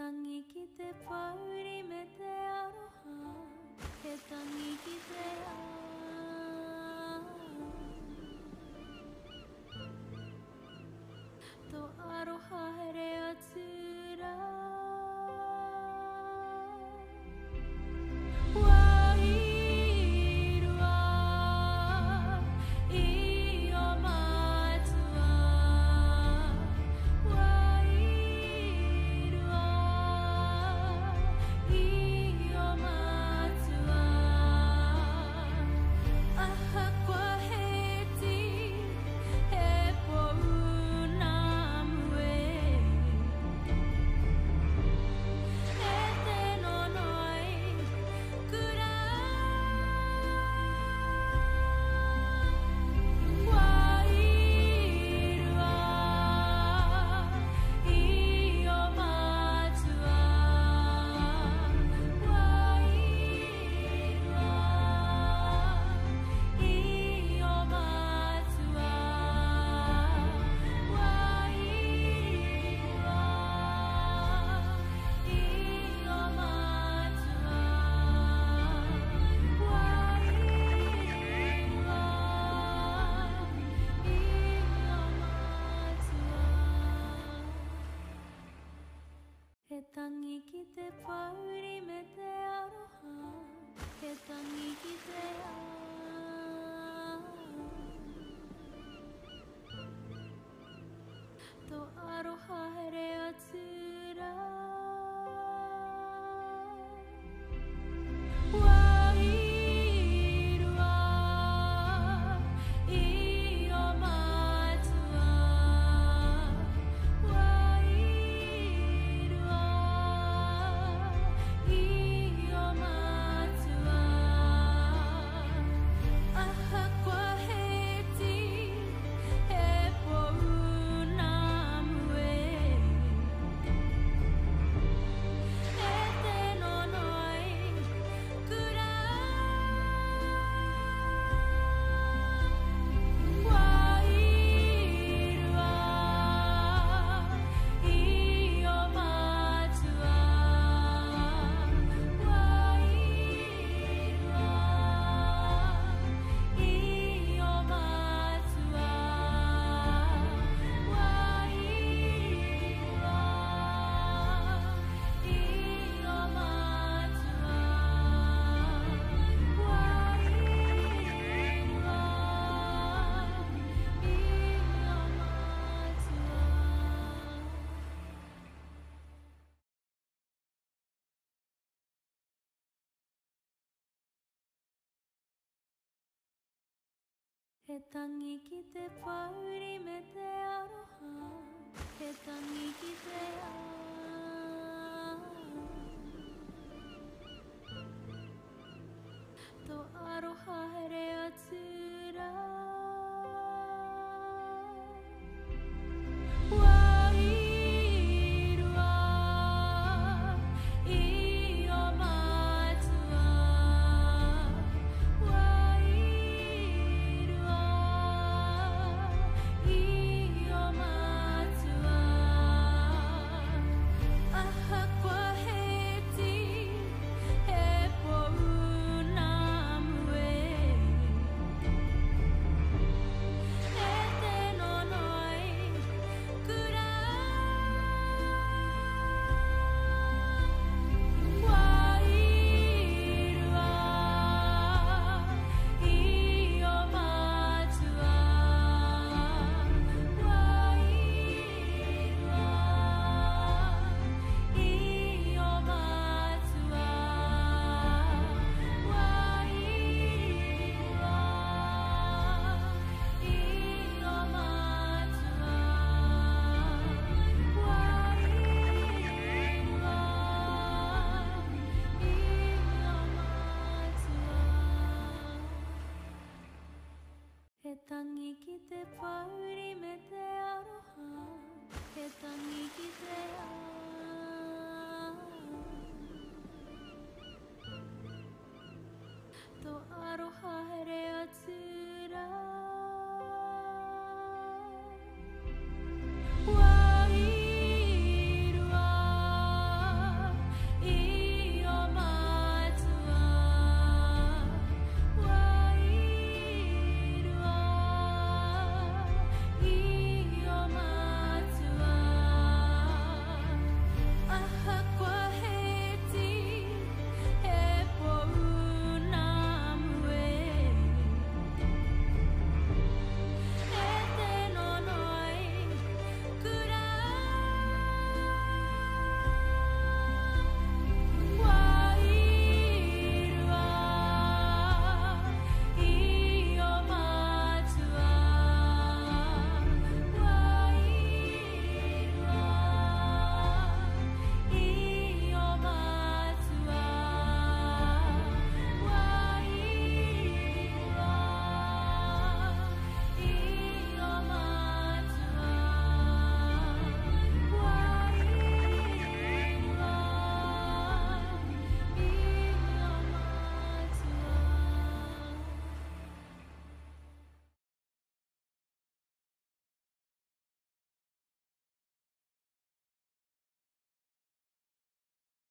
tangi ki te pauri me te aroha, he tangi ki te to aroha here atura. Wairua I o matua, wairua I o matua. Aha kwa heti he pouna mue, e te nonoi kura. Wairua I o matua, wairua I o matua, he tangi ki te pauri me te aroha, he tangi ki te to aroha here atura. Wairua I o matua, wairua I o matua. Aha kwa heti he pouna mue, e te nonoi kura. Wairua I o matua, wairua I o matua, he tangi ki te pauri me te aroha, he tangi ki te to aroha here atura. Wairua I o matua, wairua I o matua. Aha kwa heti he pouna mue, e te nonoi kura. Wairua I o matua, wairua I o matua, wairua I o matua, he tangi ki te pauri me te aroha, he tangi ki te to aroha here atura. Wairua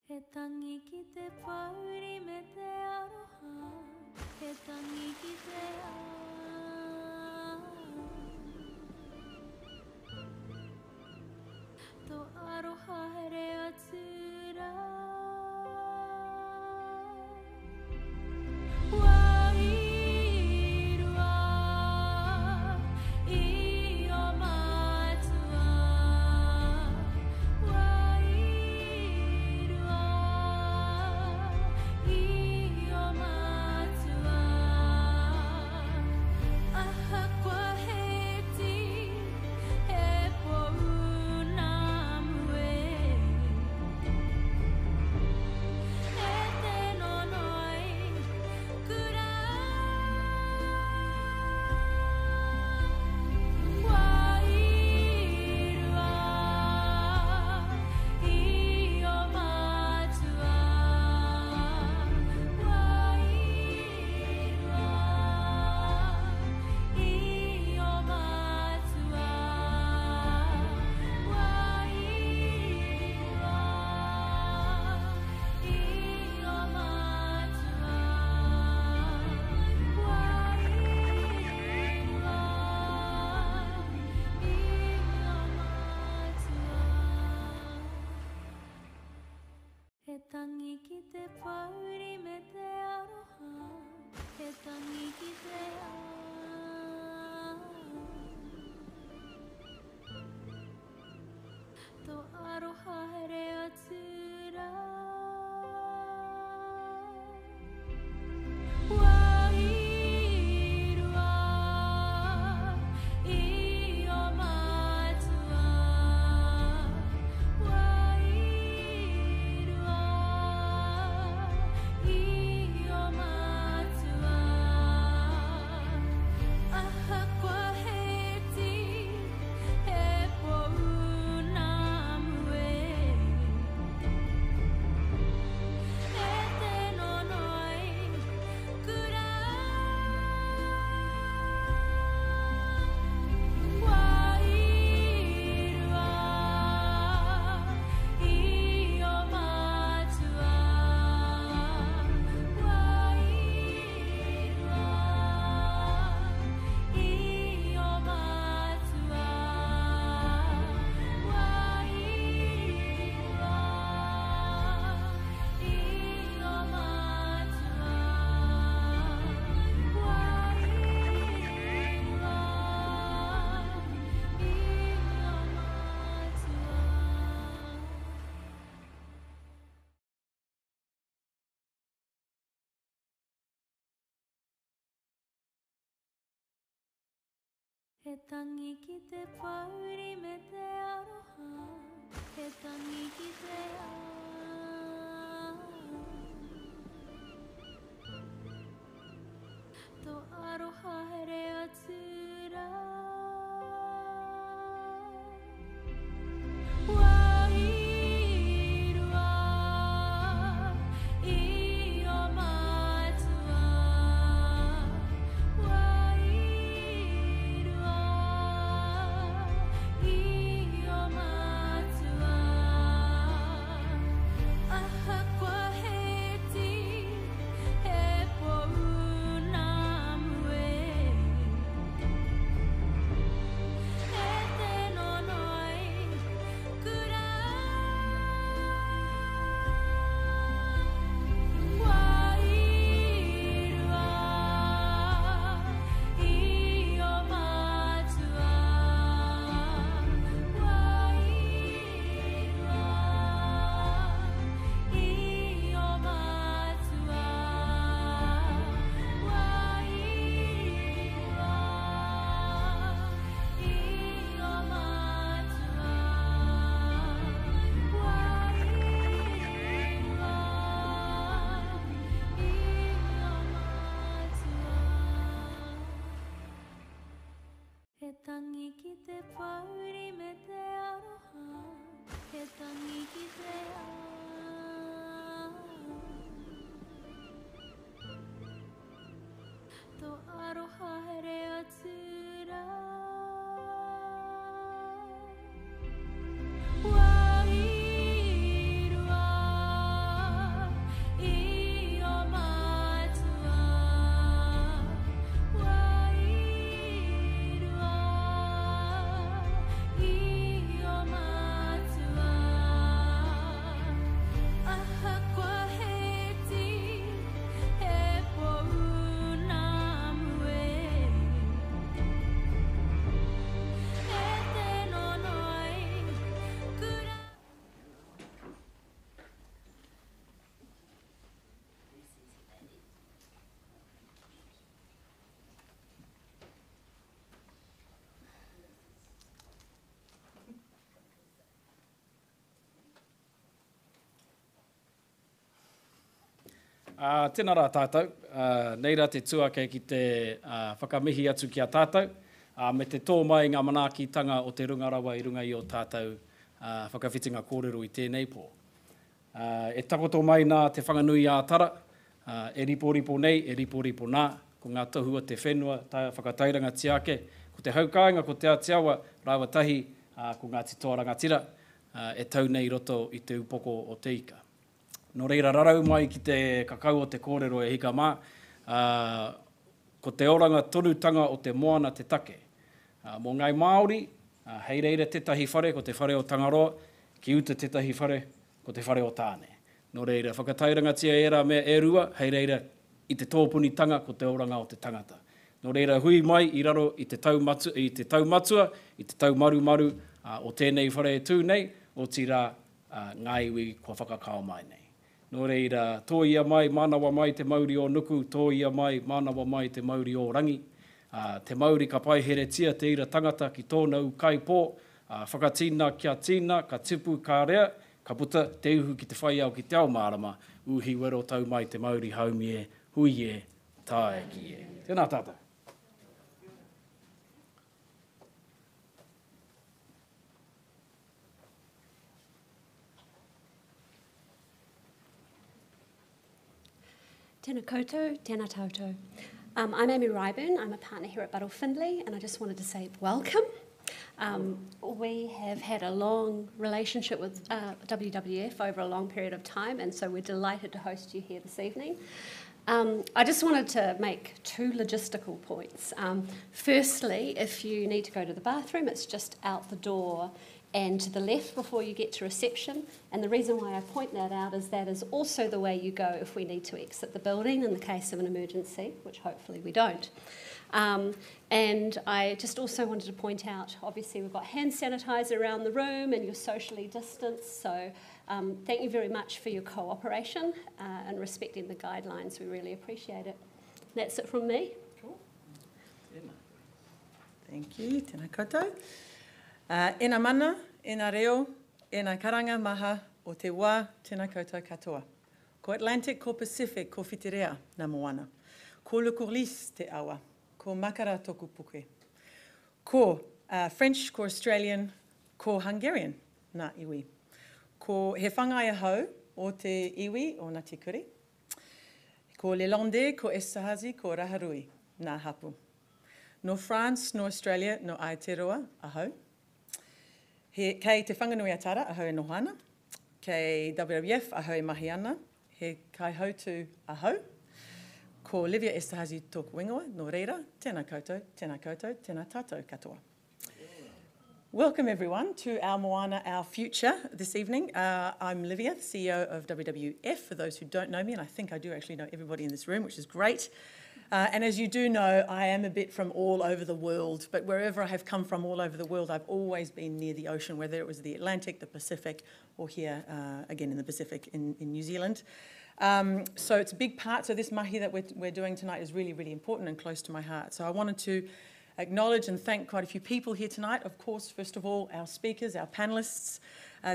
He tangi ki te pauri me te aroha, he tangi ki te to aroha here atura. Wairua I o matua. Wairua I o matua. Aha kwa heti he pouna mue. E te nonoi kura. Wairua I o matua. Wairua I o matua. He tangi ki te pauri me te aroha, he tangi ki te to aroha here atura. Wairua I o matua. Wairua I o matua. Aha kwa heti he pouna mue. E te nonoi kura. Wairua I o matua. Wairua I o matua. He tangi ki te pauri me te aroha, he tangi ki te to aroha here atura. Wairua I o matua. Wairua I o matua. Aha kwa heti he pouna mue. E te nonoi kura. Wairua I o matua. Wairua I o matua. He tangi ki te pauri me te aroha, he tangi ki te to aroha here atura. Wairua Tēnā rā tātou, nei rā te tuake ki te whakamihi atu ki a tātou, me te tō mai ngā manaakitanga o te rungarawa I runga I o tātou whakawhitinga kōrero I tēnei pō. E takoto mai nā te whanganui a tara, e riporipo nei, e riporipo nā, ko ngā tohua te whenua, whakatairanga tiake, ko te haukāinga, ko te atiawa, rāwa tahi, ko ngā titoa rangatira, e tau nei roto I te upoko o te ika. No reira rarau mai ki te kakau o te kōrero e hika mā, ko te oranga torutanga o te Moana te take. Mō ngai Māori, hei reira tetahi whare, ko te whare o Tangaroa, ki uta tetahi whare, ko te whare o tāne. No reira, whakatairangatia era mea e rua, hei reira I te tōpunitanga ko te oranga o te tangata. No reira hui mai I raro I te taumatua, I te taumarumaru o tēnei whare e tū nei, o tira ngā iwi kua whakakao mai nei. No reira, tō ia mai, manawa mai te Māori o nuku, tō ia mai, manawa mai te Māori o rangi. Te Māori ka pai heretia te ira tangata ki tōnau kaipō, whakatina kia tina, ka tipu ka rea, ka puta te uhu ki te whai au ki te ao mārama, uhi wero tau mai te Māori haumi e, hui e, tae ki e. Tēnā tātou. Tēnā koutou, tēnā tātou. I'm Amy Ryburn, I'm a partner here at Buttle Findlay, and I just wanted to say welcome. We have had a long relationship with WWF over a long period of time, and so we're delighted to host you here this evening. I just wanted to make two logistical points. Firstly, if you need to go to the bathroom, it's just out the door and to the left before you get to reception. And the reason why I point that out is that is also the way you go if we need to exit the building in the case of an emergency, which hopefully we don't. And I just also wanted to point out, obviously we've got hand sanitizer around the room and you're socially distanced, so thank you very much for your cooperation and respecting the guidelines. We really appreciate it. That's it from me. Cool. Thank you, tēnā koutou. Ena mana, ena reo, ena karanga maha o te wā, tēnā koutou katoa. Ko Atlantic, ko Pacific, ko whitirea na Moana. Ko Lukurlis te awa, ko Makara toku puke. Ko French, ko Australian, ko Hungarian na iwi. Ko he whangai ahau o te iwi o Ngāti Kuri. Ko Lelande, ko Esahazi, ko Raharui na hapu. No France, no Australia, no Aotearoa ahau. Kei te whanganui atara, ahau e nohana. Kei WWF, ahau e mahi ana. He kai hautu ahau. Ko Livia Esterhazy tōku ingoa, no reira, tēnā koutou, tēnā tātou katoa. Welcome everyone to our Moana, our future this evening. I'm Livia, CEO of WWF, for those who don't know me, and I think I do actually know everybody in this room, which is great. And as you do know, I am a bit from all over the world, but wherever I have come from all over the world, I've always been near the ocean, whether it was the Atlantic, the Pacific, or here, again, in the Pacific in New Zealand. So it's a big part. So this mahi that we're doing tonight is really, really important and close to my heart. So I wanted to acknowledge and thank quite a few people here tonight. Of course, first of all, our speakers, our panellists,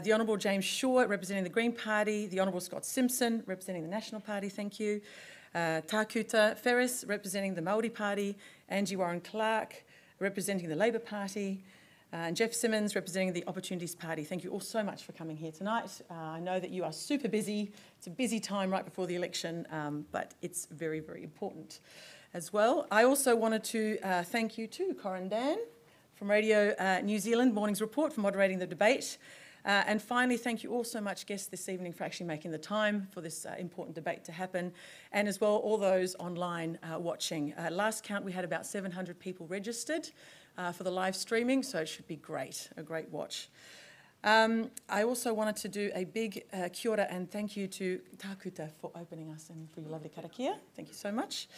the Honourable James Shaw, representing the Green Party, the Honourable Scott Simpson, representing the National Party, thank you. Tākuta, Ferris, representing the Māori Party, Angie Warren-Clark, representing the Labour Party, and Jeff Simmons, representing the Opportunities Party. Thank you all so much for coming here tonight. I know that you are super busy. It's a busy time right before the election, but it's very, very important as well. I also wanted to thank you too, Corin Dann from Radio New Zealand, Morning's Report, for moderating the debate. And finally, thank you all so much, guests, this evening for actually making the time for this important debate to happen, and as well all those online watching. Last count, we had about 700 people registered for the live streaming, so it should be great, a great watch. I also wanted to do a big kia ora and thank you to Tākuta for opening us and for your lovely karakia. Thank you so much.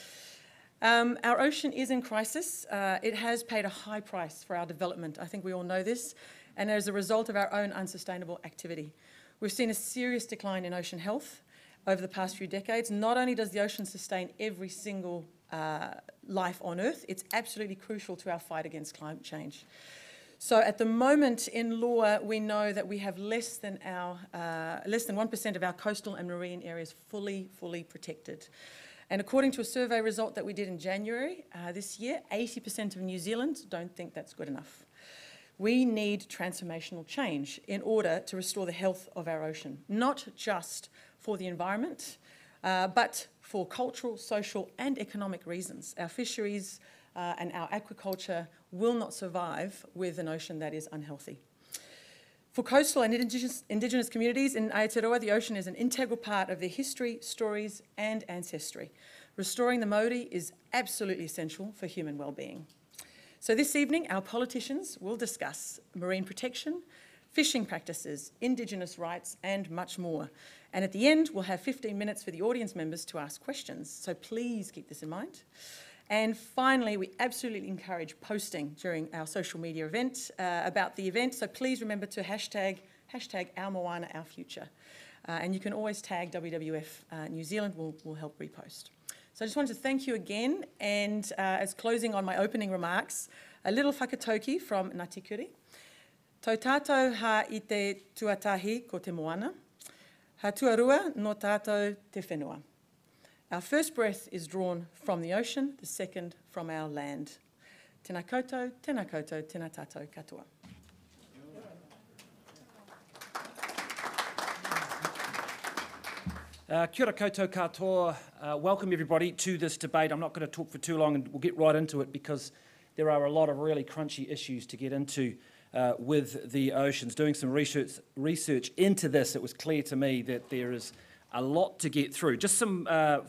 Our ocean is in crisis. It has paid a high price for our development. I think we all know this. And as a result of our own unsustainable activity. We've seen a serious decline in ocean health over the past few decades. Not only does the ocean sustain every single life on Earth, it's absolutely crucial to our fight against climate change. So at the moment in law, we know that we have less than 1% of our coastal and marine areas fully protected. And according to a survey result that we did in January this year, 80% of New Zealand don't think that's good enough. We need transformational change in order to restore the health of our ocean, not just for the environment, but for cultural, social and economic reasons. Our fisheries and our aquaculture will not survive with an ocean that is unhealthy. For coastal and indigenous communities in Aotearoa, the ocean is an integral part of their history, stories and ancestry. Restoring the Māori is absolutely essential for human well-being. So this evening, our politicians will discuss marine protection, fishing practices, Indigenous rights and much more. And at the end, we'll have 15 minutes for the audience members to ask questions. So please keep this in mind. And finally, we absolutely encourage posting during our social media event about the event. So please remember to hashtag our Moana, our future. And you can always tag WWF New Zealand, we'll help repost. So I just wanted to thank you again. And as closing on my opening remarks, a little whakatauki from Ngāti Kuri. Tau tātou ha I te tuatahi ko te moana. Ha tuarua no tātou te whenua. Our first breath is drawn from the ocean, the second from our land. Tēnā koutou, tēnā koutou, tēnā tātou katoa. Kia ora koutou katoa. Welcome everybody to this debate. I'm not going to talk for too long and we'll get right into it because there are a lot of really crunchy issues to get into with the oceans. Doing some research into this, it was clear to me that there is a lot to get through. Just some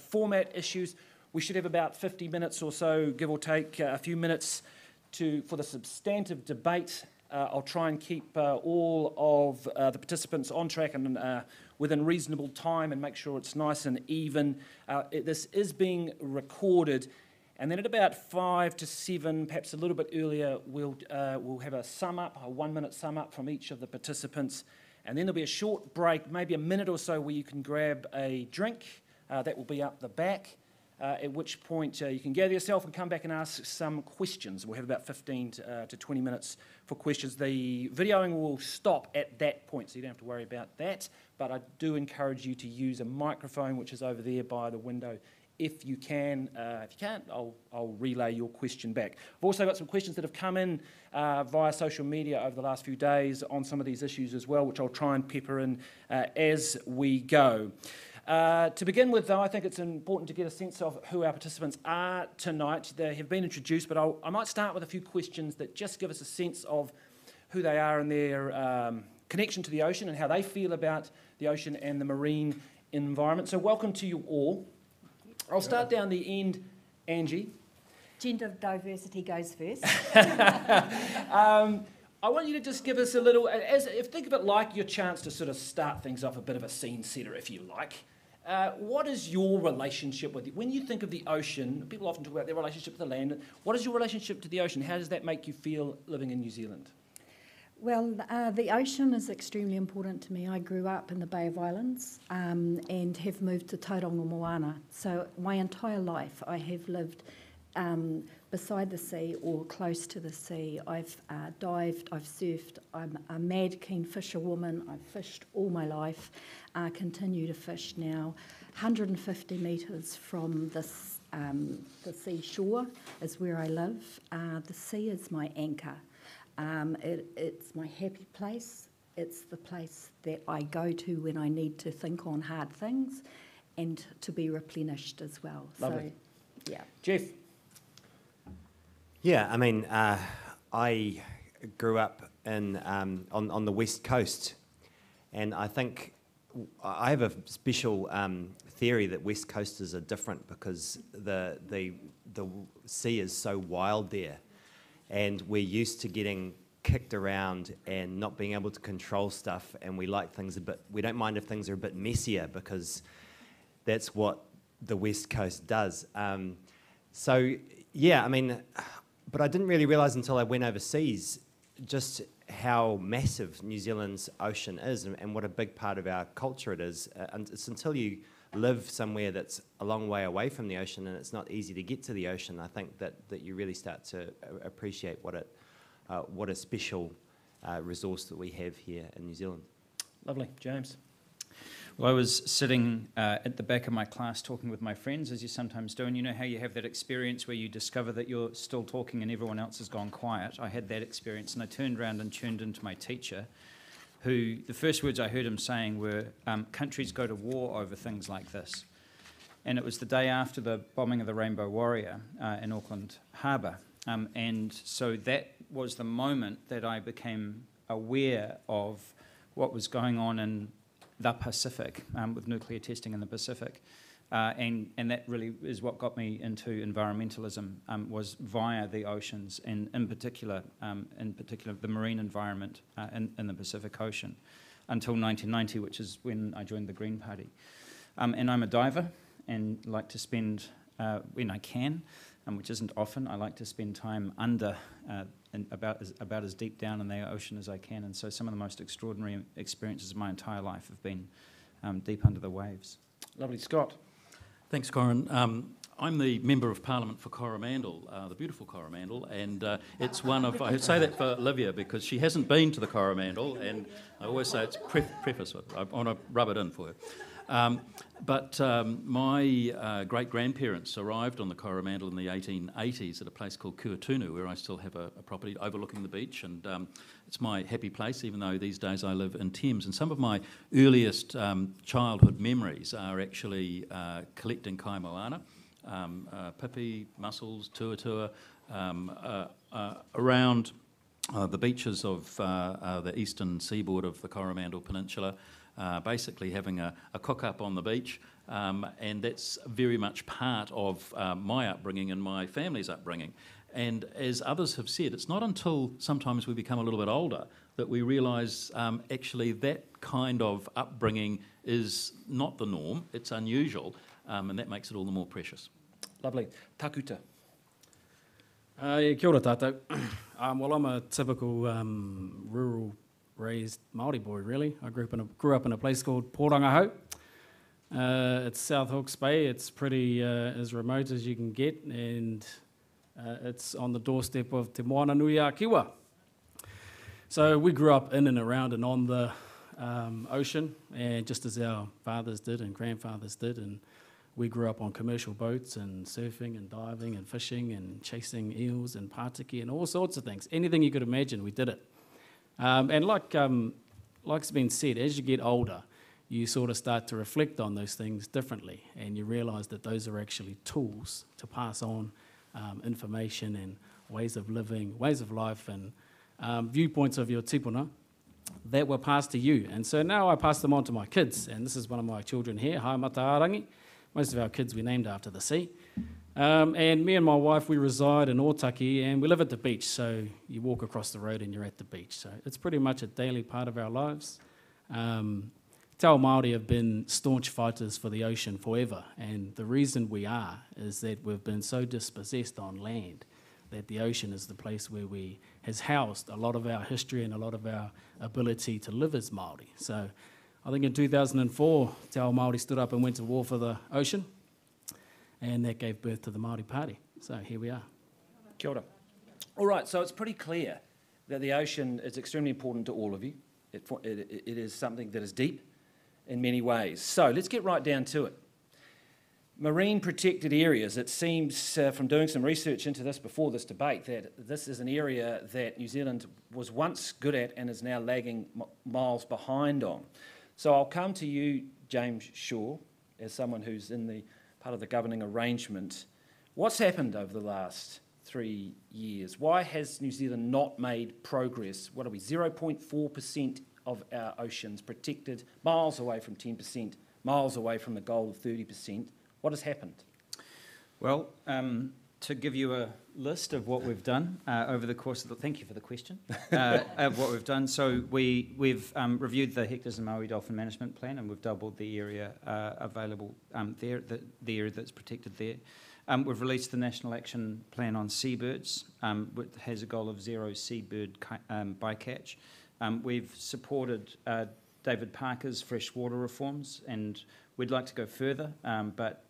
format issues. We should have about 50 minutes or so, give or take a few minutes for the substantive debate. I'll try and keep all of the participants on track and within reasonable time and make sure it's nice and even. This is being recorded, and then at about 5 to 7, perhaps a little bit earlier, we'll have a 1-minute sum up from each of the participants. And then there'll be a short break, maybe a minute or so, where you can grab a drink. That will be up the back, at which point you can gather yourself and come back and ask some questions. We'll have about 15 to 20 minutes for questions. The videoing will stop at that point, so you don't have to worry about that. But I do encourage you to use a microphone, which is over there by the window, if you can. If you can't, I'll relay your question back. I've also got some questions that have come in via social media over the last few days on some of these issues as well, which I'll try and pepper in as we go. To begin with, though, I think it's important to get a sense of who our participants are tonight. They have been introduced, but I might start with a few questions that just give us a sense of who they are and their connection to the ocean and how they feel about the ocean and the marine environment. So welcome to you all. I'll start down the end, Angie. Gender diversity goes first. I want you to just give us a little, think of it like your chance to sort of start things off, a bit of a scene setter, if you like. What is your relationship with it? When you think of the ocean, people often talk about their relationship with the land. What is your relationship to the ocean? How does that make you feel living in New Zealand? Well, the ocean is extremely important to me. I grew up in the Bay of Islands and have moved to Tauranga, Moana. So my entire life I have lived beside the sea or close to the sea. I've dived, I've surfed. I'm a mad keen fisherwoman. I've fished all my life, continue to fish now. 150 metres from the seashore is where I live. The sea is my anchor. It's my happy place. It's the place that I go to when I need to think on hard things and to be replenished as well. Lovely. So, yeah. Jeff? Yeah, I mean, I grew up in on the West Coast, and I think I have a special theory that West Coasters are different because the sea is so wild there. And we're used to getting kicked around and not being able to control stuff, and we like things we don't mind if things are a bit messier because that's what the West Coast does. So, yeah, I mean, but I didn't really realise until I went overseas just how massive New Zealand's ocean is and what a big part of our culture it is. And it's until you live somewhere that's a long way away from the ocean and it's not easy to get to the ocean, I think that you really start to appreciate what what a special resource that we have here in New Zealand. Lovely. James? Well, I was sitting at the back of my class talking with my friends, as you sometimes do, and you know how you have that experience where you discover that you're still talking and everyone else has gone quiet. I had that experience, and I turned around and tuned into my teacher, who the first words I heard him saying were, countries go to war over things like this. And it was the day after the bombing of the Rainbow Warrior in Auckland Harbour. And so that was the moment that I became aware of what was going on in the Pacific, with nuclear testing in the Pacific. And that really is what got me into environmentalism, was via the oceans, and in particular the marine environment in the Pacific Ocean, until 1990, which is when I joined the Green Party. And I'm a diver and like to spend, when I can, which isn't often, I like to spend time under and about as deep down in the ocean as I can. And so some of the most extraordinary experiences of my entire life have been deep under the waves. Lovely. Scott? Thanks, Corin. I'm the Member of Parliament for Coromandel, the beautiful Coromandel, and it's one of, I say that for Olivia because she hasn't been to the Coromandel, and I always say it's preface with it. I want to rub it in for her. But my great-grandparents arrived on the Coromandel in the 1880s at a place called Kuatunu, where I still have a property overlooking the beach, and it's my happy place, even though these days I live in Thames. And some of my earliest childhood memories are actually collecting kai moana, pipi, mussels, tuatua, around the beaches of the eastern seaboard of the Coromandel Peninsula, basically having a cook-up on the beach, and that's very much part of my upbringing and my family's upbringing. And as others have said, it's not until sometimes we become a little bit older that we realise actually that kind of upbringing is not the norm, it's unusual, and that makes it all the more precious. Lovely. Tākuta? Kia ora tātou. Well, I'm a typical rural raised Māori boy, really. I grew up in a place called Pōrangahau. It's South Hawke's Bay. It's pretty as remote as you can get, and it's on the doorstep of Te Moana Nui a Kiwa. So we grew up in and around and on the ocean, and just as our fathers did and grandfathers did, and we grew up on commercial boats and surfing and diving and fishing and chasing eels and patiki and all sorts of things. Anything you could imagine, we did it. And like's been said, as you get older, you sort of start to reflect on those things differently, and you realise that those are actually tools to pass on information and ways of living, ways of life, and viewpoints of your tipuna that were passed to you. And so now I pass them on to my kids, and this is one of my children here, Hai Mataarangi. Most of our kids we named after the sea. And me and my wife, we reside in Otaki, and we live at the beach, so you walk across the road and you're at the beach. So it's pretty much a daily part of our lives. Te Ao Māori have been staunch fighters for the ocean forever, and the reason we are is that we've been so dispossessed on land that the ocean is the place where has housed a lot of our history and a lot of our ability to live as Māori. So I think in 2004, Te Ao Māori stood up and went to war for the ocean, and that gave birth to the Māori Party. So here we are. Kia ora. All right, so it's pretty clear that the ocean is extremely important to all of you. It is something that is deep in many ways. So let's get right down to it. Marine protected areas, it seems from doing some research into this before this debate that this is an area that New Zealand was once good at and is now lagging miles behind on. So I'll come to you, James Shaw, as someone who's in the part of the governing arrangement. What's happened over the last 3 years? Why has New Zealand not made progress? What are we, 0.4% of our oceans protected, miles away from 10%, miles away from the goal of 30%? What has happened? Well, to give you a list of what we've done over the course of thank you for the question, of what we've done. So we've reviewed the hectares and Maui Dolphin Management Plan, and we've doubled the area available there, the area that's protected there. We've released the National Action Plan on Seabirds, which has a goal of 0 seabird bycatch. We've supported David Parker's freshwater reforms, and we'd like to go further, but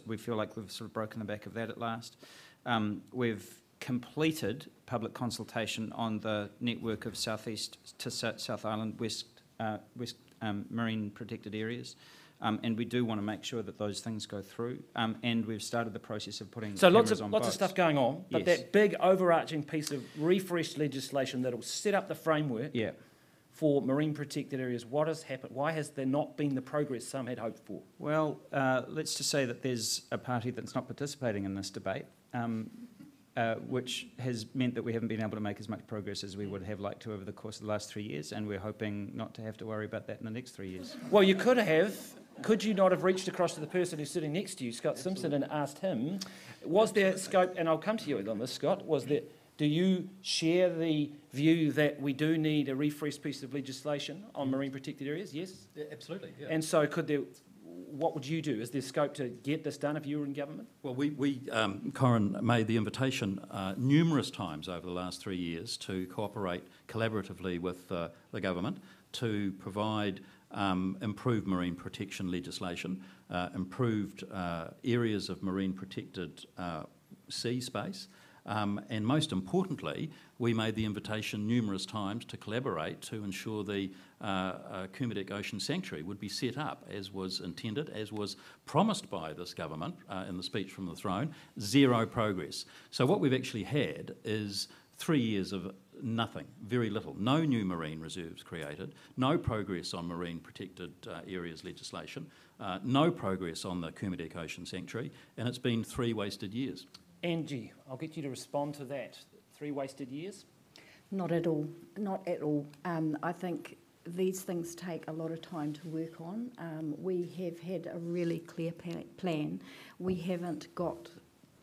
we feel like we've sort of broken the back of that at last. We've completed public consultation on the network of Southeast to South Island West marine protected areas. And we do want to make sure that those things go through. And we've started the process of putting So cameras lots on of stuff going on, but Yes. that big overarching piece of refreshed legislation that will set up the framework Yeah. for marine protected areas, what has happened? Why has there not been the progress some had hoped for? Well, let's just say that there's a party that's not participating in this debate, which has meant that we haven't been able to make as much progress as we would have liked to over the course of the last 3 years, and we're hoping not to have to worry about that in the next 3 years. Well, you could have. Could you not have reached across to the person who's sitting next to you, Scott Simpson, and asked him, was there scope, and I'll come to you on this, Scott, do you share the view that we do need a refreshed piece of legislation on marine protected areas? Yes? Yeah, absolutely, yeah. And so what would you do? Is there scope to get this done if you were in government? Well, Corin made the invitation numerous times over the last 3 years to cooperate collaboratively with the government to provide improved marine protection legislation, improved areas of marine protected sea space, and most importantly, we made the invitation numerous times to collaborate to ensure the Kermadec Ocean Sanctuary would be set up as was intended, as was promised by this government in the speech from the throne. Zero progress. So what we've actually had is 3 years of nothing, very little. No new marine reserves created, no progress on marine protected areas legislation, no progress on the Kermadec Ocean Sanctuary, and it's been 3 wasted years. Angie, I'll get you to respond to that. 3 wasted years? Not at all, not at all. I think these things take a lot of time to work on. We have had a really clear plan. We haven't got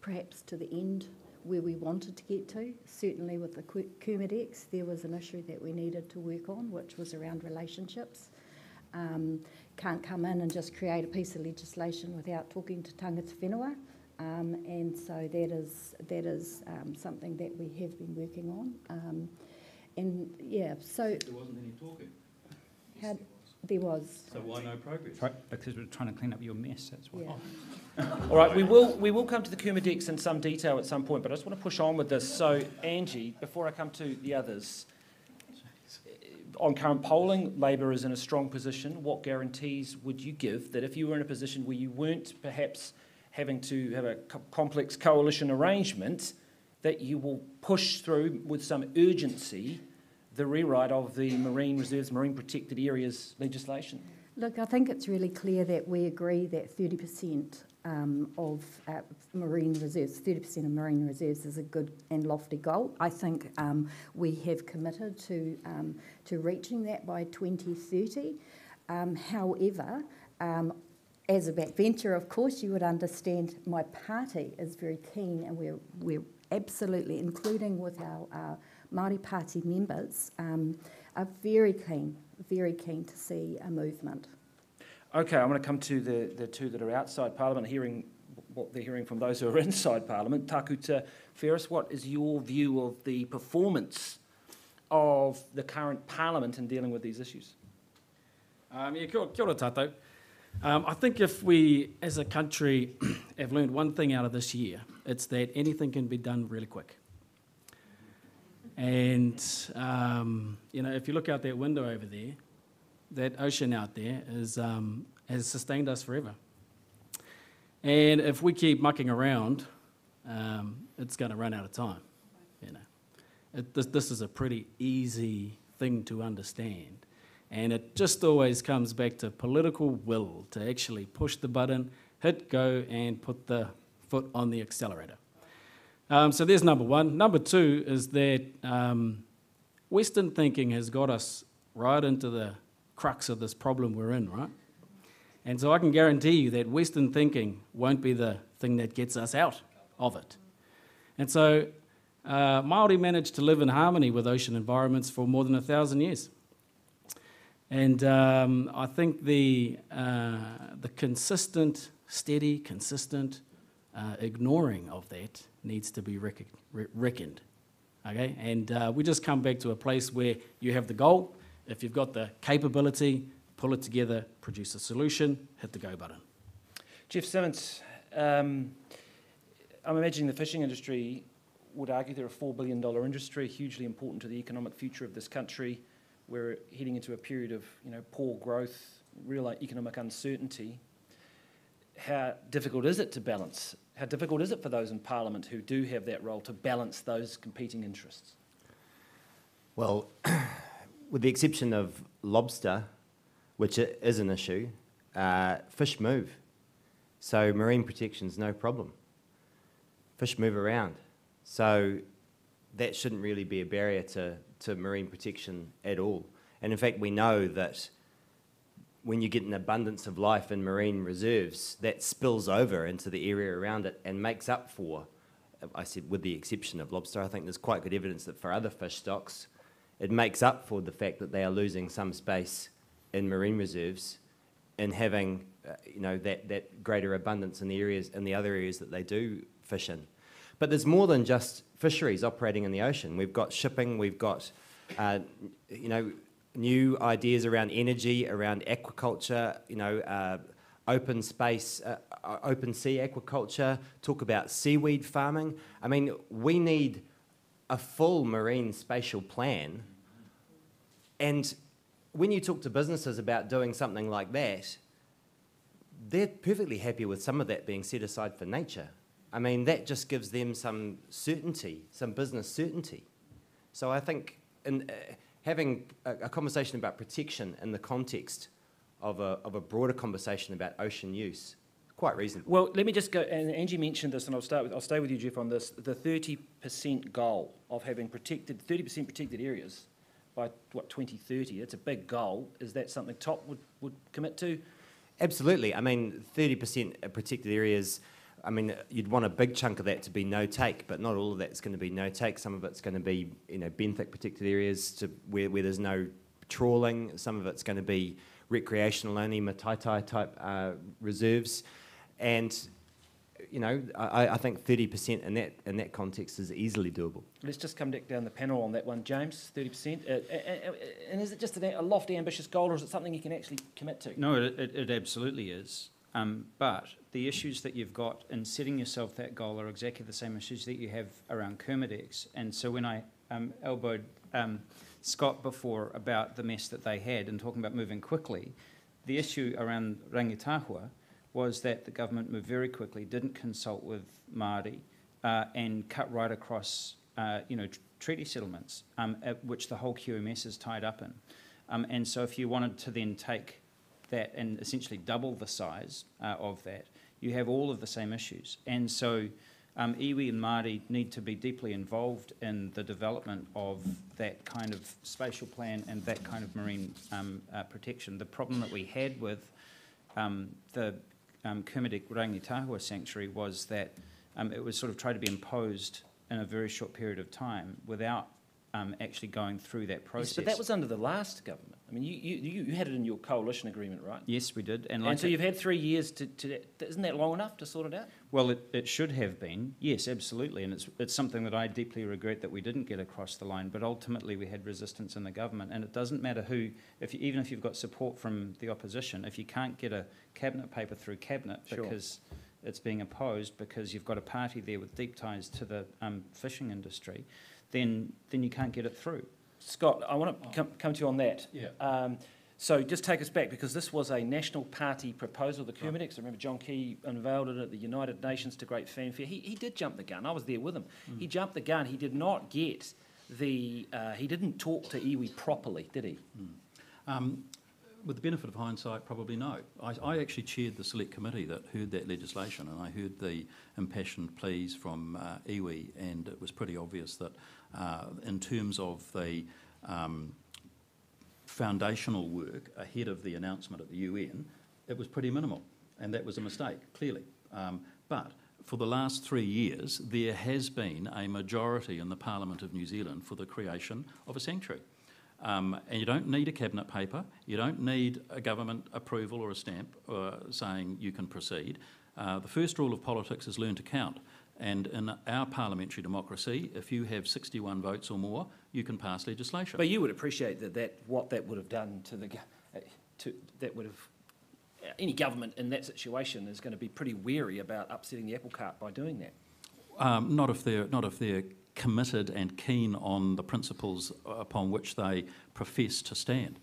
perhaps to the end where we wanted to get to. Certainly with the Kermadecs, there was an issue that we needed to work on, which was around relationships. Can't come in and just create a piece of legislation without talking to tangata whenua. And so that is something that we have been working on. And yeah, so... There wasn't any talking. There was. So why no progress? Right, because we're trying to clean up your mess, that's why. Yeah. All right, we will come to the Kermadecs in some detail at some point, but I just want to push on with this. So, Angie, before I come to the others, on current polling, Labor is in a strong position. What guarantees would you give that if you were in a position where you weren't perhaps having to have a complex coalition arrangement, that you will push through with some urgency the rewrite of the marine reserves, marine protected areas legislation? Look, I think it's really clear that we agree that 30% of marine reserves, 30% of marine reserves is a good and lofty goal. I think we have committed to reaching that by 2030. However, as a backbencher, of course, you would understand my party is very keen, and we're absolutely, including with our Māori Party members, are very keen to see a movement. Okay, I'm going to come to the two that are outside Parliament, hearing what they're hearing from those who are inside Parliament. Tākuta, Ferris, what is your view of the performance of the current Parliament in dealing with these issues? Kia ora tātou. I think if we, as a country, have learned one thing out of this year, it's that anything can be done really quick. And, if you look out that window over there, that ocean out there has sustained us forever. And if we keep mucking around, it's going to run out of time. This is a pretty easy thing to understand. And it just always comes back to political will to actually push the button, hit go, and put the foot on the accelerator. So there's number one. Number two is that Western thinking has got us right into the crux of this problem we're in, right? And so I can guarantee you that Western thinking won't be the thing that gets us out of it. And so Māori managed to live in harmony with ocean environments for more than 1,000 years. And I think the consistent, steady, consistent ignoring of that needs to be reckoned. Okay, and we just come back to a place where you have the goal. If you've got the capability, pull it together, produce a solution, hit the go button. Jeff Simmons, I'm imagining the fishing industry would argue they're a $4 billion industry, hugely important to the economic future of this country. We're heading into a period of poor growth, real economic uncertainty. How difficult is it to balance? How difficult is it for those in Parliament who do have that role to balance those competing interests? Well, with the exception of lobster, which is an issue, fish move. So marine protection's no problem. Fish move around. So that shouldn't really be a barrier to marine protection at all. And in fact, we know that when you get an abundance of life in marine reserves, that spills over into the area around it and makes up for, I said with the exception of lobster, I think there's quite good evidence that for other fish stocks, it makes up for the fact that they are losing some space in marine reserves and having that greater abundance in the other areas that they do fish in. But there's more than just fisheries operating in the ocean. We've got shipping, we've got new ideas around energy, around aquaculture, open space, open sea aquaculture, talk about seaweed farming. I mean, we need a full marine spatial plan. And when you talk to businesses about doing something like that, they're perfectly happy with some of that being set aside for nature. I mean, that just gives them some certainty, some business certainty. So I think having a conversation about protection in the context of a broader conversation about ocean use, quite reasonable. Well, let me just go, and Angie mentioned this, and I'll stay with you, Jeff, on this, the 30% goal of having 30% protected areas by, 2030. It's a big goal. Is that something TOP would commit to? Absolutely. I mean, 30% protected areas, I mean, you'd want a big chunk of that to be no-take, but not all of that's going to be no-take. Some of it's going to be, benthic protected areas where there's no trawling. Some of it's going to be recreational only, mataitae type reserves. And, I think 30% in that context is easily doable. Let's just come back down the panel on that one, James, 30%. And is it just a lofty, ambitious goal, or is it something you can actually commit to? No, it absolutely is. But the issues that you've got in setting yourself that goal are exactly the same issues that you have around Kermadex. And so when I elbowed Scott before about the mess that they had and talking about moving quickly, the issue around Rangitahua was that the government moved very quickly, didn't consult with Māori, and cut right across, treaty settlements, which the whole QMS is tied up in. And so if you wanted to then take that and essentially double the size of that, you have all of the same issues. And so iwi and Māori need to be deeply involved in the development of that kind of spatial plan and that kind of marine protection. The problem that we had with the Kermadec Rangitahua Sanctuary was that it was sort of tried to be imposed in a very short period of time without actually going through that process. Yes, but that was under the last government. I mean, you had it in your coalition agreement, right? Yes, we did. And so you've had 3 years to isn't that long enough to sort it out? Well, it should have been. Yes, absolutely. And it's something that I deeply regret that we didn't get across the line. But ultimately, we had resistance in the government. And it doesn't matter who, even if you've got support from the opposition, if you can't get a cabinet paper through cabinet because it's being opposed because you've got a party there with deep ties to the fishing industry, then you can't get it through. Scott, I want to come to you on that. Yeah. So just take us back, because this was a National Party proposal, the Kermadex. I remember John Key unveiled it at the United Nations to great fanfare. He did jump the gun. I was there with him. He jumped the gun. He did not get he didn't talk to iwi properly, did he? With the benefit of hindsight, probably no. I actually chaired the select committee that heard that legislation, and I heard the impassioned pleas from iwi, and it was pretty obvious that in terms of the foundational work ahead of the announcement at the UN, it was pretty minimal, and that was a mistake, clearly. But for the last 3 years, there has been a majority in the Parliament of New Zealand for the creation of a sanctuary. And you don't need a cabinet paper, you don't need a government approval or a stamp saying you can proceed. The first rule of politics is learn to count. And in our parliamentary democracy, if you have 61 votes or more, you can pass legislation. But you would appreciate what that would have done any government in that situation is going to be pretty wary about upsetting the apple cart by doing that. Not if they're committed and keen on the principles upon which they profess to stand.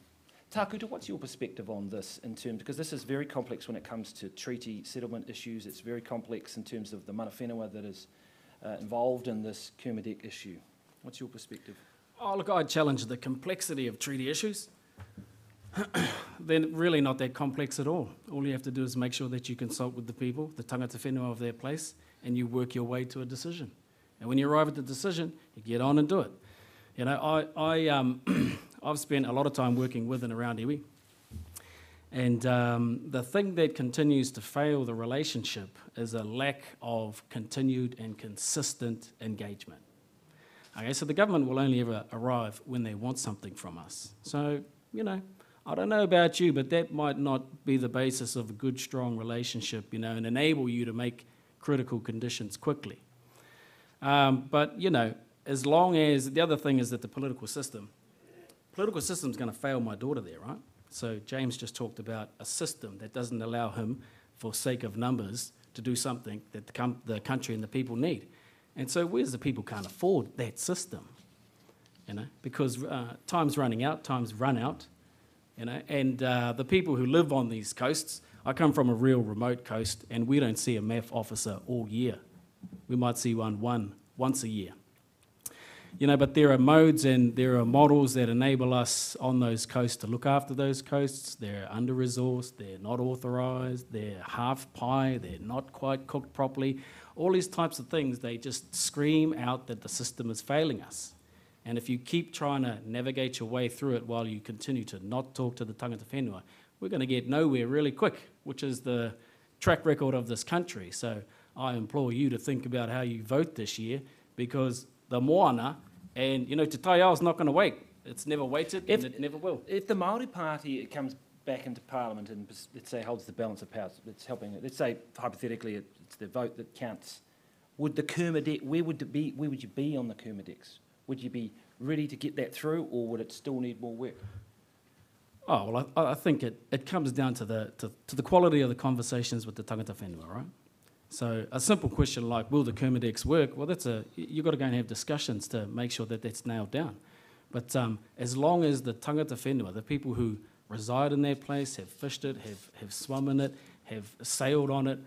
Tākuta, what's your perspective on this in terms, because this is very complex when it comes to treaty settlement issues, it's very complex in terms of the mana whenua that is involved in this Kermadec issue. What's your perspective? Oh, look, I challenge the complexity of treaty issues. They're really not that complex at all. All you have to do is make sure that you consult with the people, the tangata whenua of their place, and you work your way to a decision. And when you arrive at the decision, you get on and do it. You know, I've spent a lot of time working with and around iwi. And the thing that continues to fail the relationship is a lack of continued and consistent engagement. Okay, so the government will only ever arrive when they want something from us. So, you know, I don't know about you, but that might not be the basis of a good, strong relationship, you know, and enable you to make critical conditions quickly. But, you know, as long as, the other thing is that the political system's going to fail my daughter there, right? So James just talked about a system that doesn't allow him, for sake of numbers, to do something that the country and the people need. And so we as the people can't afford that system, you know, because time's running out, time's run out, you know, and the people who live on these coasts, I come from a real remote coast, and we don't see a MAF officer all year. We might see one once a year. You know, but there are modes and there are models that enable us on those coasts to look after those coasts. They're under-resourced, they're not authorised, they're half pie, they're not quite cooked properly. All these types of things, they just scream out that the system is failing us. And if you keep trying to navigate your way through it while you continue to not talk to the tangata whenua, we're going to get nowhere really quick, which is the track record of this country. So I implore you to think about how you vote this year, because the Moana, and, you know, Te Taiao's not going to wait. It's never waited, and it never will. If the Māori Party comes back into Parliament and, let's say, holds the balance of powers, it's helping, let's say, hypothetically, it's the vote that counts, would the Kermadec, where would you be on the Kermadecs? Would you be ready to get that through, or would it still need more work? Oh, well, I think it comes down to the quality of the conversations with the tangata whenua, right? So a simple question like, will the Kermadecs work? Well, you've got to go and have discussions to make sure that that's nailed down. But as long as the tangata whenua, the people who reside in their place, have fished it, have swum in it, have sailed on it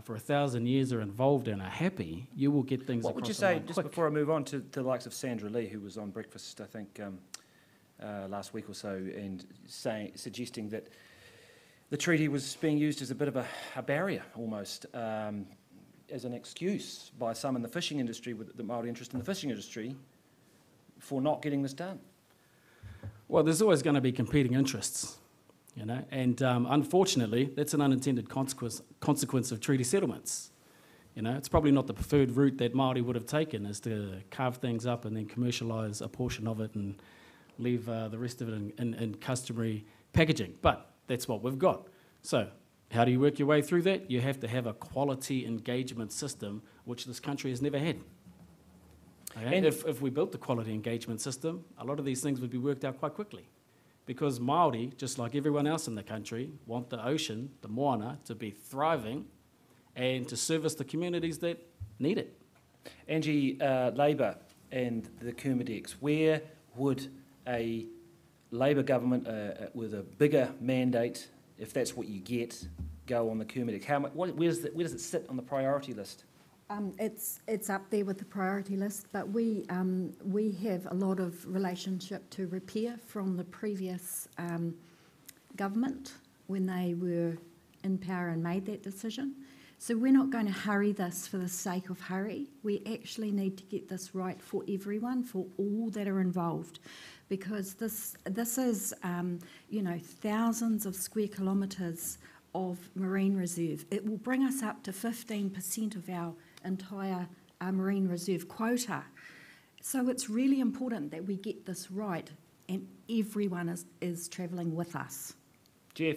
for 1,000 years, are involved and are happy, you will get things across the line. What would you say, just before I move on, to the likes of Sandra Lee, who was on Breakfast, I think, last week or so, and suggesting that the treaty was being used as a bit of a barrier, almost, as an excuse by some in the fishing industry, with the Māori interest in the fishing industry, for not getting this done? Well, there's always going to be competing interests, you know, and unfortunately, that's an unintended consequence of treaty settlements. You know, it's probably not the preferred route that Māori would have taken, is to carve things up and then commercialise a portion of it and leave the rest of it in customary packaging. But that's what we've got. So how do you work your way through that? You have to have a quality engagement system, which this country has never had. Okay? And if we built the quality engagement system, a lot of these things would be worked out quite quickly. Because Māori, just like everyone else in the country, want the ocean, the Moana, to be thriving and to service the communities that need it. Angie, Labour and the Kermadecs, where would a Labour government with a bigger mandate, if that's what you get, go on the Kermadec? Where does it sit on the priority list? It's up there with the priority list, but we have a lot of relationship to repair from the previous government when they were in power and made that decision. So we're not going to hurry this for the sake of hurry. We actually need to get this right for everyone, for all that are involved, because this is, you know, thousands of square kilometres of marine reserve. It will bring us up to 15% of our entire marine reserve quota. So it's really important that we get this right, and everyone is travelling with us. Jeff,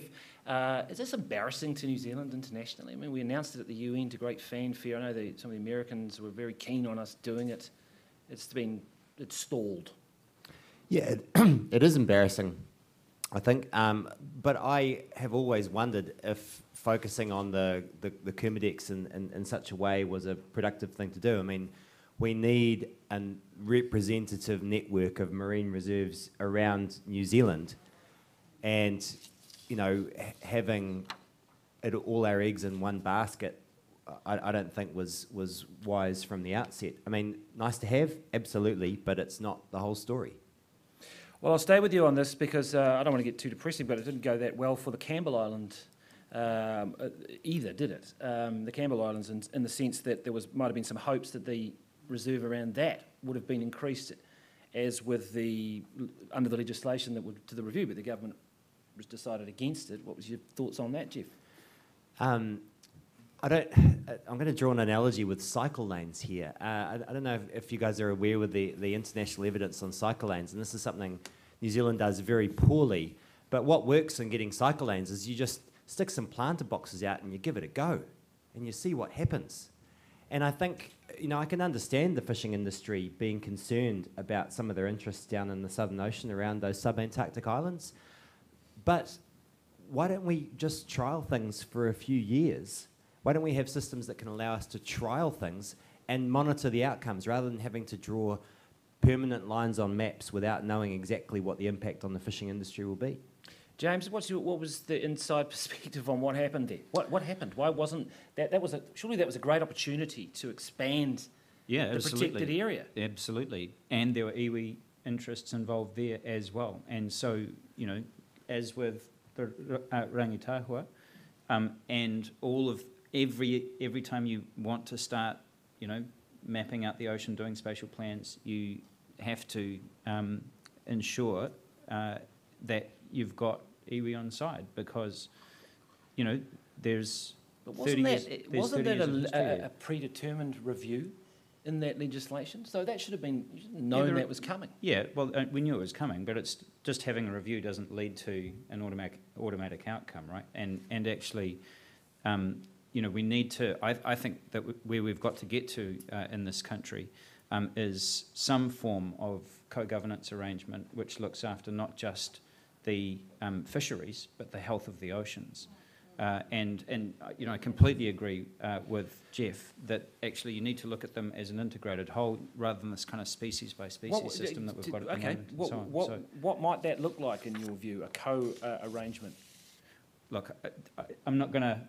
is this embarrassing to New Zealand internationally? I mean, we announced it at the UN to great fanfare. I know some of the Americans were very keen on us doing it. It's stalled. Yeah, it is embarrassing. I think. But I have always wondered if focusing on the Kermadex in such a way was a productive thing to do. I mean, we need a representative network of marine reserves around New Zealand, and having all our eggs in one basket, I don't think was wise from the outset. I mean, nice to have, absolutely, but it's not the whole story. Well, I'll stay with you on this because I don't want to get too depressing, but it didn't go that well for the Campbell Island either, did it? The Campbell Islands, in the sense that might have been some hopes that the reserve around that would have been increased, as with under the legislation that would to the review, but the government was decided against it. What was your thoughts on that, Jeff? I'm going to draw an analogy with cycle lanes here. I don't know if you guys are aware with the international evidence on cycle lanes, and this is something New Zealand does very poorly. But what works in getting cycle lanes is you just stick some planter boxes out and you give it a go, and you see what happens. And I think, I can understand the fishing industry being concerned about some of their interests down in the Southern Ocean around those sub-Antarctic islands. But why don't we just trial things for a few years? Why don't we have systems that can allow us to trial things and monitor the outcomes rather than having to draw permanent lines on maps without knowing exactly what the impact on the fishing industry will be? James, what was the inside perspective on what happened there? What happened? Why wasn't that? Surely that was a great opportunity to expand the protected area. Absolutely, and there were iwi interests involved there as well. And so, as with the rangitahua, and all of every time you want to start, mapping out the ocean, doing spatial plans, you have to ensure that you've got iwi on side, because there's. But wasn't that a predetermined review in that legislation? So that should have been known that was coming. Yeah, well, we knew it was coming, but it's just having a review doesn't lead to an automatic outcome, right? And actually, we need to. I think that where we've got to get to in this country is some form of co-governance arrangement which looks after not just the fisheries, but the health of the oceans. And I completely agree with Jeff that actually you need to look at them as an integrated whole rather than this kind of species-by-species system that we've got at the moment. What might that look like in your view, a co-arrangement? Look, I'm not going to...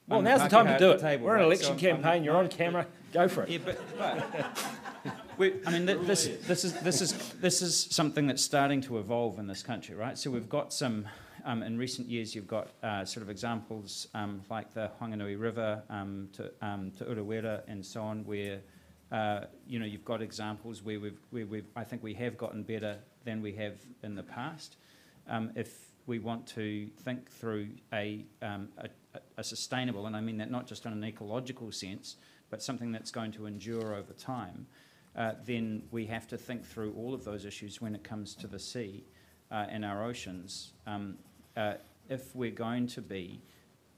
Well, now's the time to do it. We're in an election campaign, you're on camera, go for it. Yeah, but this is something that's starting to evolve in this country, right? So we've got some, in recent years, you've got sort of examples like the Whanganui River to Urewera and so on, where you've got examples where I think we have gotten better than we have in the past. If we want to think through a sustainable, and I mean that not just in an ecological sense, but something that's going to endure over time, then we have to think through all of those issues when it comes to the sea and our oceans. If we're going to be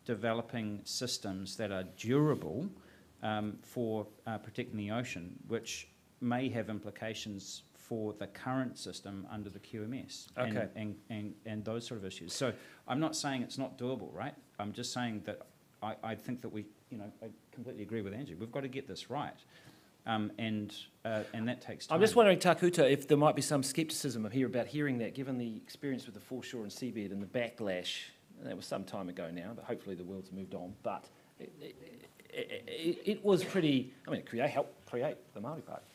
developing systems that are durable for protecting the ocean, which may have implications for the current system under the QMS and those sort of issues. So I'm not saying it's not doable, right? I'm just saying that I think that I completely agree with Angie. We've got to get this right. And that takes time. I'm just wondering, Tākuta, if there might be some scepticism about hearing that, given the experience with the foreshore and seabed and the backlash. And that was some time ago now, but hopefully the world's moved on. But it was pretty, it helped create the Māori Party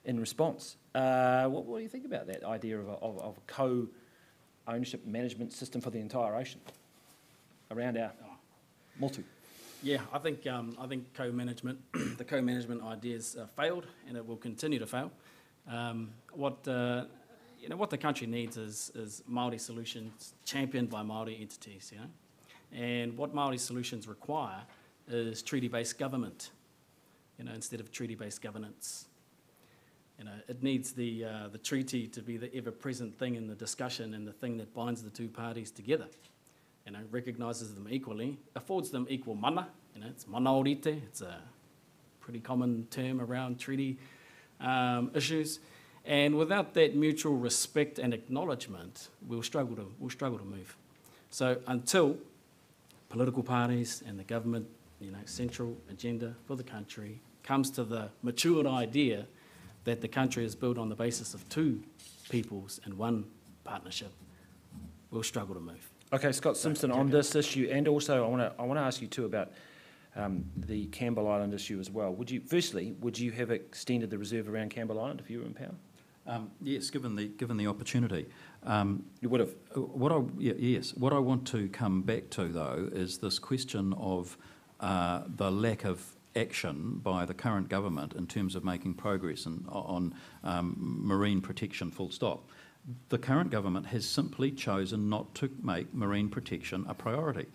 in response. What do you think about that idea of a co-ownership management system for the entire ocean around our motu? Yeah, I think co-management, the co-management ideas failed, and it will continue to fail. What the country needs is Māori solutions championed by Māori entities, and what Māori solutions require is treaty-based government, instead of treaty-based governance. It needs the treaty to be the ever-present thing in the discussion and the thing that binds the two parties together. Recognises them equally, affords them equal mana. It's mana orite. It's a pretty common term around treaty issues, And without that mutual respect and acknowledgement, we'll struggle to move. So until political parties and the government, central agenda for the country comes to the matured idea that the country is built on the basis of two peoples and one partnership, we'll struggle to move. Okay, Scott Simpson, on this issue, and also I want to ask you too about the Campbell Island issue as well. Would you have extended the reserve around Campbell Island if you were in power? Yes, given the opportunity. You would have. Yes. What I want to come back to though is this question of the lack of action by the current government in terms of making progress on marine protection. Full stop. The current government has simply chosen not to make marine protection a priority.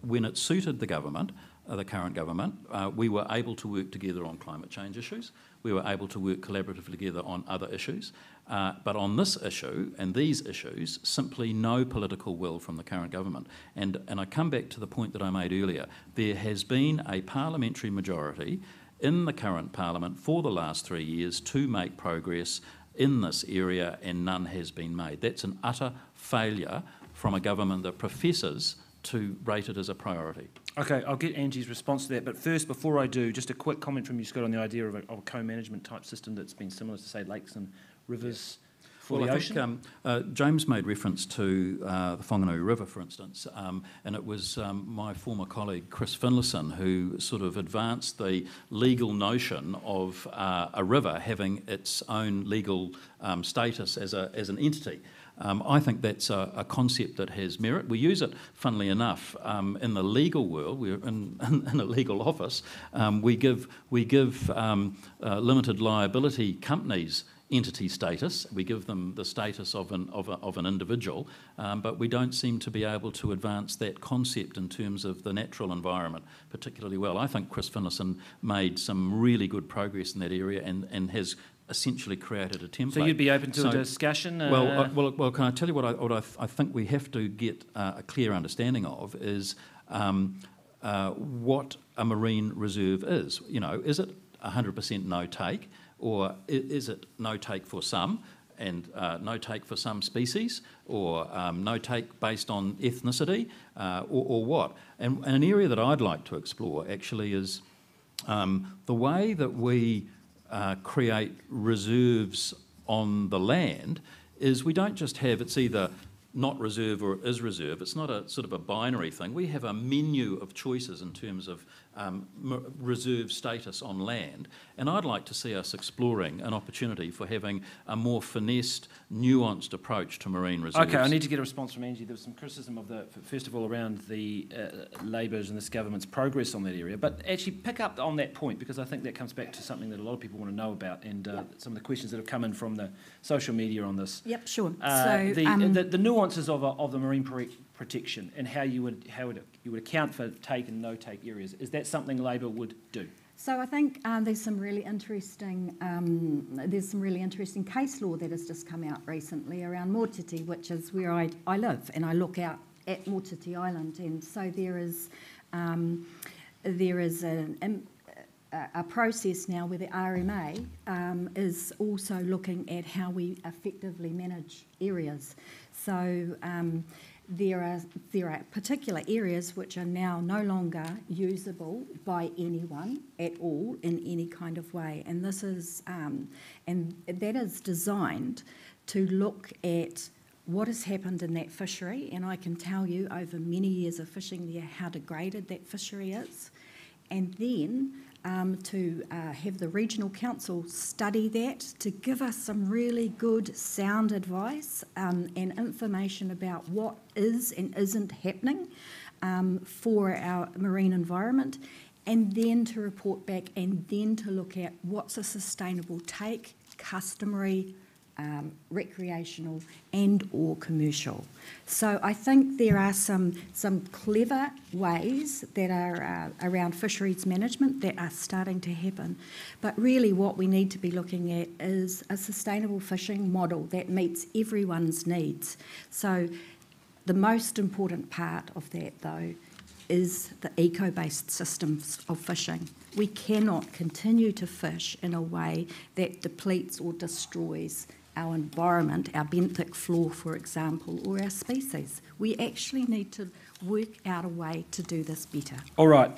When it suited the government, the current government, we were able to work together on climate change issues. We were able to work collaboratively together on other issues. But on this issue and these issues, simply no political will from the current government. And I come back to the point that I made earlier. There has been a parliamentary majority in the current parliament for the last 3 years to make progress in this area, and none has been made. That's an utter failure from a government that professes to rate it as a priority. Okay, I'll get Angie's response to that, but first, before I do, just a quick comment from you, Scott, on the idea of a co-management type system that's been similar to, say, lakes and rivers for the ocean. James made reference to the Whanganui River, for instance, and it was my former colleague Chris Finlayson who sort of advanced the legal notion of a river having its own legal status as an entity. I think that's a concept that has merit. We use it, funnily enough, in the legal world. We're in a legal office. We give limited liability companies entity status. We give them the status of an individual, but we don't seem to be able to advance that concept in terms of the natural environment particularly well. I think Chris Finlayson made some really good progress in that area and has essentially created a template. So you'd be open to a discussion? Well, can I tell you what I think we have to get a clear understanding of is what a marine reserve is. Is it 100% no take, or is it no take for some and no take for some species, or no take based on ethnicity, or what? And an area that I'd like to explore actually is the way that we create reserves on the land is we don't just have it's either not reserve or is reserve. It's not a sort of a binary thing. We have a menu of choices in terms of reserve status on land, and I'd like to see us exploring an opportunity for having a more finessed, nuanced approach to marine reserves. Okay, I need to get a response from Angie. There was some criticism of first of all, around the Labour's and this government's progress on that area, but actually pick up on that point, because I think that comes back to something that a lot of people want to know about, and some of the questions that have come in from the social media on this. Yep, sure. The nuances of the marine protection and how you would account for take and no take areas. Is that something Labor would do? So I think there's some really interesting case law that has just come out recently around Motiti, which is where I live, and I look out at Motiti Island, and so there is a process now where the RMA is also looking at how we effectively manage areas. So there are particular areas which are now no longer usable by anyone at all in any kind of way, and this is and that is designed to look at what has happened in that fishery, and I can tell you over many years of fishing there how degraded that fishery is, and then to have the regional council study that to give us some really good sound advice and information about what is and isn't happening for our marine environment, and then to report back and then to look at what's a sustainable take, customary, recreational and or commercial. So I think there are some clever ways that are around fisheries management that are starting to happen. But really what we need to be looking at is a sustainable fishing model that meets everyone's needs. So the most important part of that though is the eco-based systems of fishing. We cannot continue to fish in a way that depletes or destroys our environment, our benthic flora, for example, or our species. We actually need to work out a way to do this better. All right.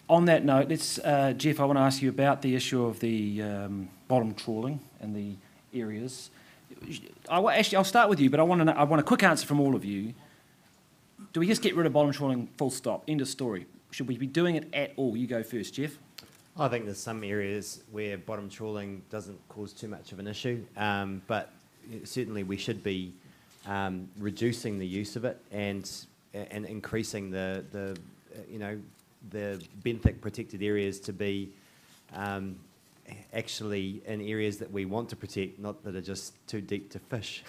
On that note, let's, Jeff, I want to ask you about the issue of the bottom trawling and the areas. I'll start with you, but I want a quick answer from all of you. Do we just get rid of bottom trawling, full stop, end of story? Should we be doing it at all? You go first, Jeff. I think there's some areas where bottom trawling doesn't cause too much of an issue, but certainly we should be reducing the use of it and increasing the benthic protected areas to be actually in areas that we want to protect, not that are just too deep to fish,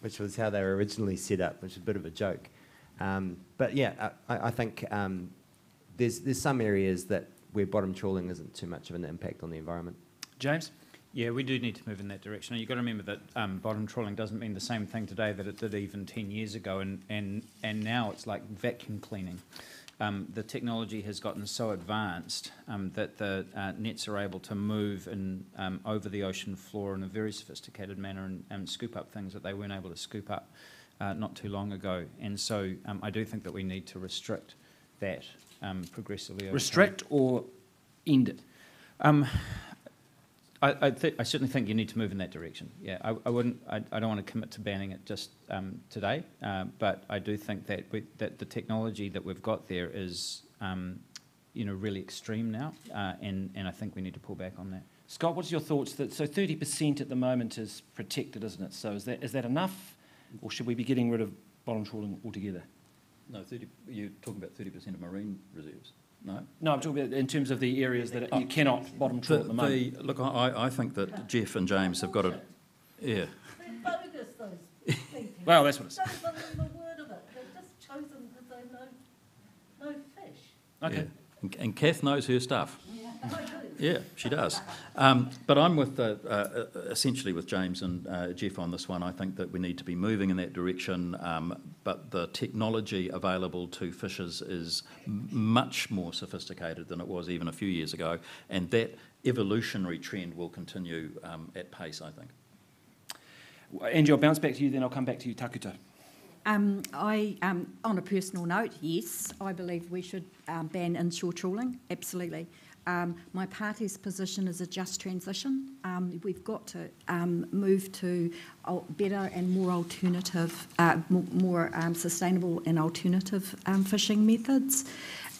which was how they were originally set up, which is a bit of a joke. But yeah, I think there's some areas where bottom trawling isn't too much of an impact on the environment. James? Yeah, we do need to move in that direction. You've got to remember that bottom trawling doesn't mean the same thing today that it did even 10 years ago, and now it's like vacuum cleaning. The technology has gotten so advanced that the nets are able to move over the ocean floor in a very sophisticated manner and scoop up things that they weren't able to scoop up not too long ago. And so I do think that we need to restrict that progressively. Restrict or end it? I certainly think you need to move in that direction. Yeah, I don't want to commit to banning it just today, but I do think that that the technology that we've got there is, really extreme now, and I think we need to pull back on that. Scott, what's your thoughts? So 30% at the moment is protected, isn't it? So is that enough, or should we be getting rid of bottom trawling altogether? No, you're talking about 30% of marine reserves. No? No, I'm talking about in terms of the areas that you cannot bottom trawl at the moment. Look, I think that Jeff and James have got to... Yeah. They're bogus, those people. Well, that's what it's... Don't believe a word of it. They've just chosen because they know fish. Okay. Yeah. And Kath knows her stuff. Yeah, I do. Yeah, she does. But I'm with essentially with James and Jeff on this one. I think that we need to be moving in that direction, but the technology available to fishers is much more sophisticated than it was even a few years ago, and that evolutionary trend will continue at pace, I think. Angie, I'll bounce back to you, then I'll come back to you, Tākuta. On a personal note, yes, I believe we should ban inshore trawling, absolutely. My party's position is a just transition. We've got to move to better and more alternative, more sustainable and alternative fishing methods.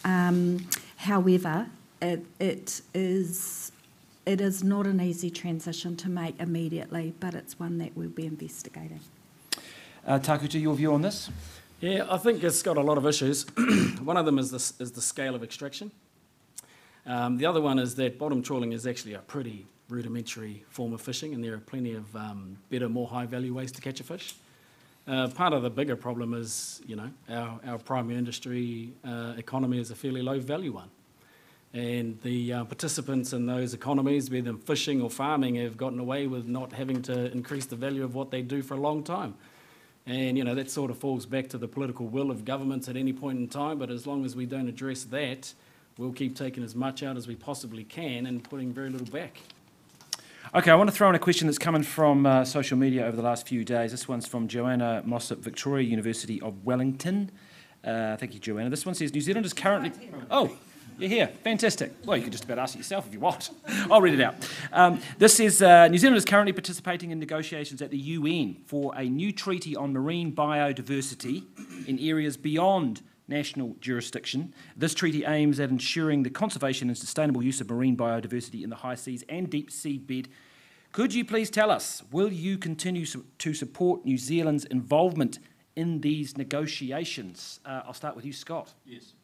However, it is not an easy transition to make immediately, but it's one that we'll be investigating. Tākuta, your view on this? Yeah, I think it's got a lot of issues. One of them is the scale of extraction. The other one is that bottom trawling is actually a pretty rudimentary form of fishing, and there are plenty of better, more high-value ways to catch a fish. Part of the bigger problem is, our primary industry economy is a fairly low-value one. And the participants in those economies, be them fishing or farming, have gotten away with not having to increase the value of what they do for a long time. And, that sort of falls back to the political will of governments at any point in time, but as long as we don't address that, we'll keep taking as much out as we possibly can and putting very little back. Okay, I want to throw in a question that's coming from social media over the last few days. This one's from Joanna Mossop, Victoria University of Wellington. Thank you, Joanna. This one says, New Zealand is currently... Oh, you're here. Fantastic. Well, you can just about ask it yourself if you want. I'll read it out. This says, New Zealand is currently participating in negotiations at the UN for a new treaty on marine biodiversity in areas beyond national jurisdiction. This treaty aims at ensuring the conservation and sustainable use of marine biodiversity in the high seas and deep sea bed. Could you please tell us, will you continue to support New Zealand's involvement in these negotiations? I'll start with you, Scott. Yes.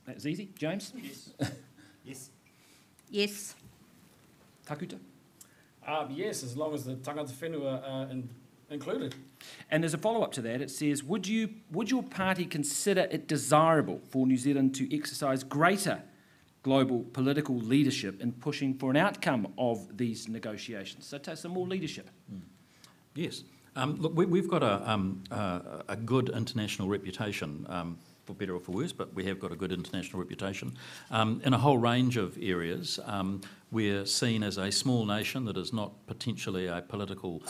That's easy. James? Yes. Yes. Yes. Tākuta? Yes, as long as the tangata whenua are included. And as a follow-up to that, it says, would your party consider it desirable for New Zealand to exercise greater global political leadership in pushing for an outcome of these negotiations? So take some more leadership. Yes. Look, we've got a good international reputation. for better or for worse, but we have got a good international reputation. In a whole range of areas, we're seen as a small nation that is not potentially a political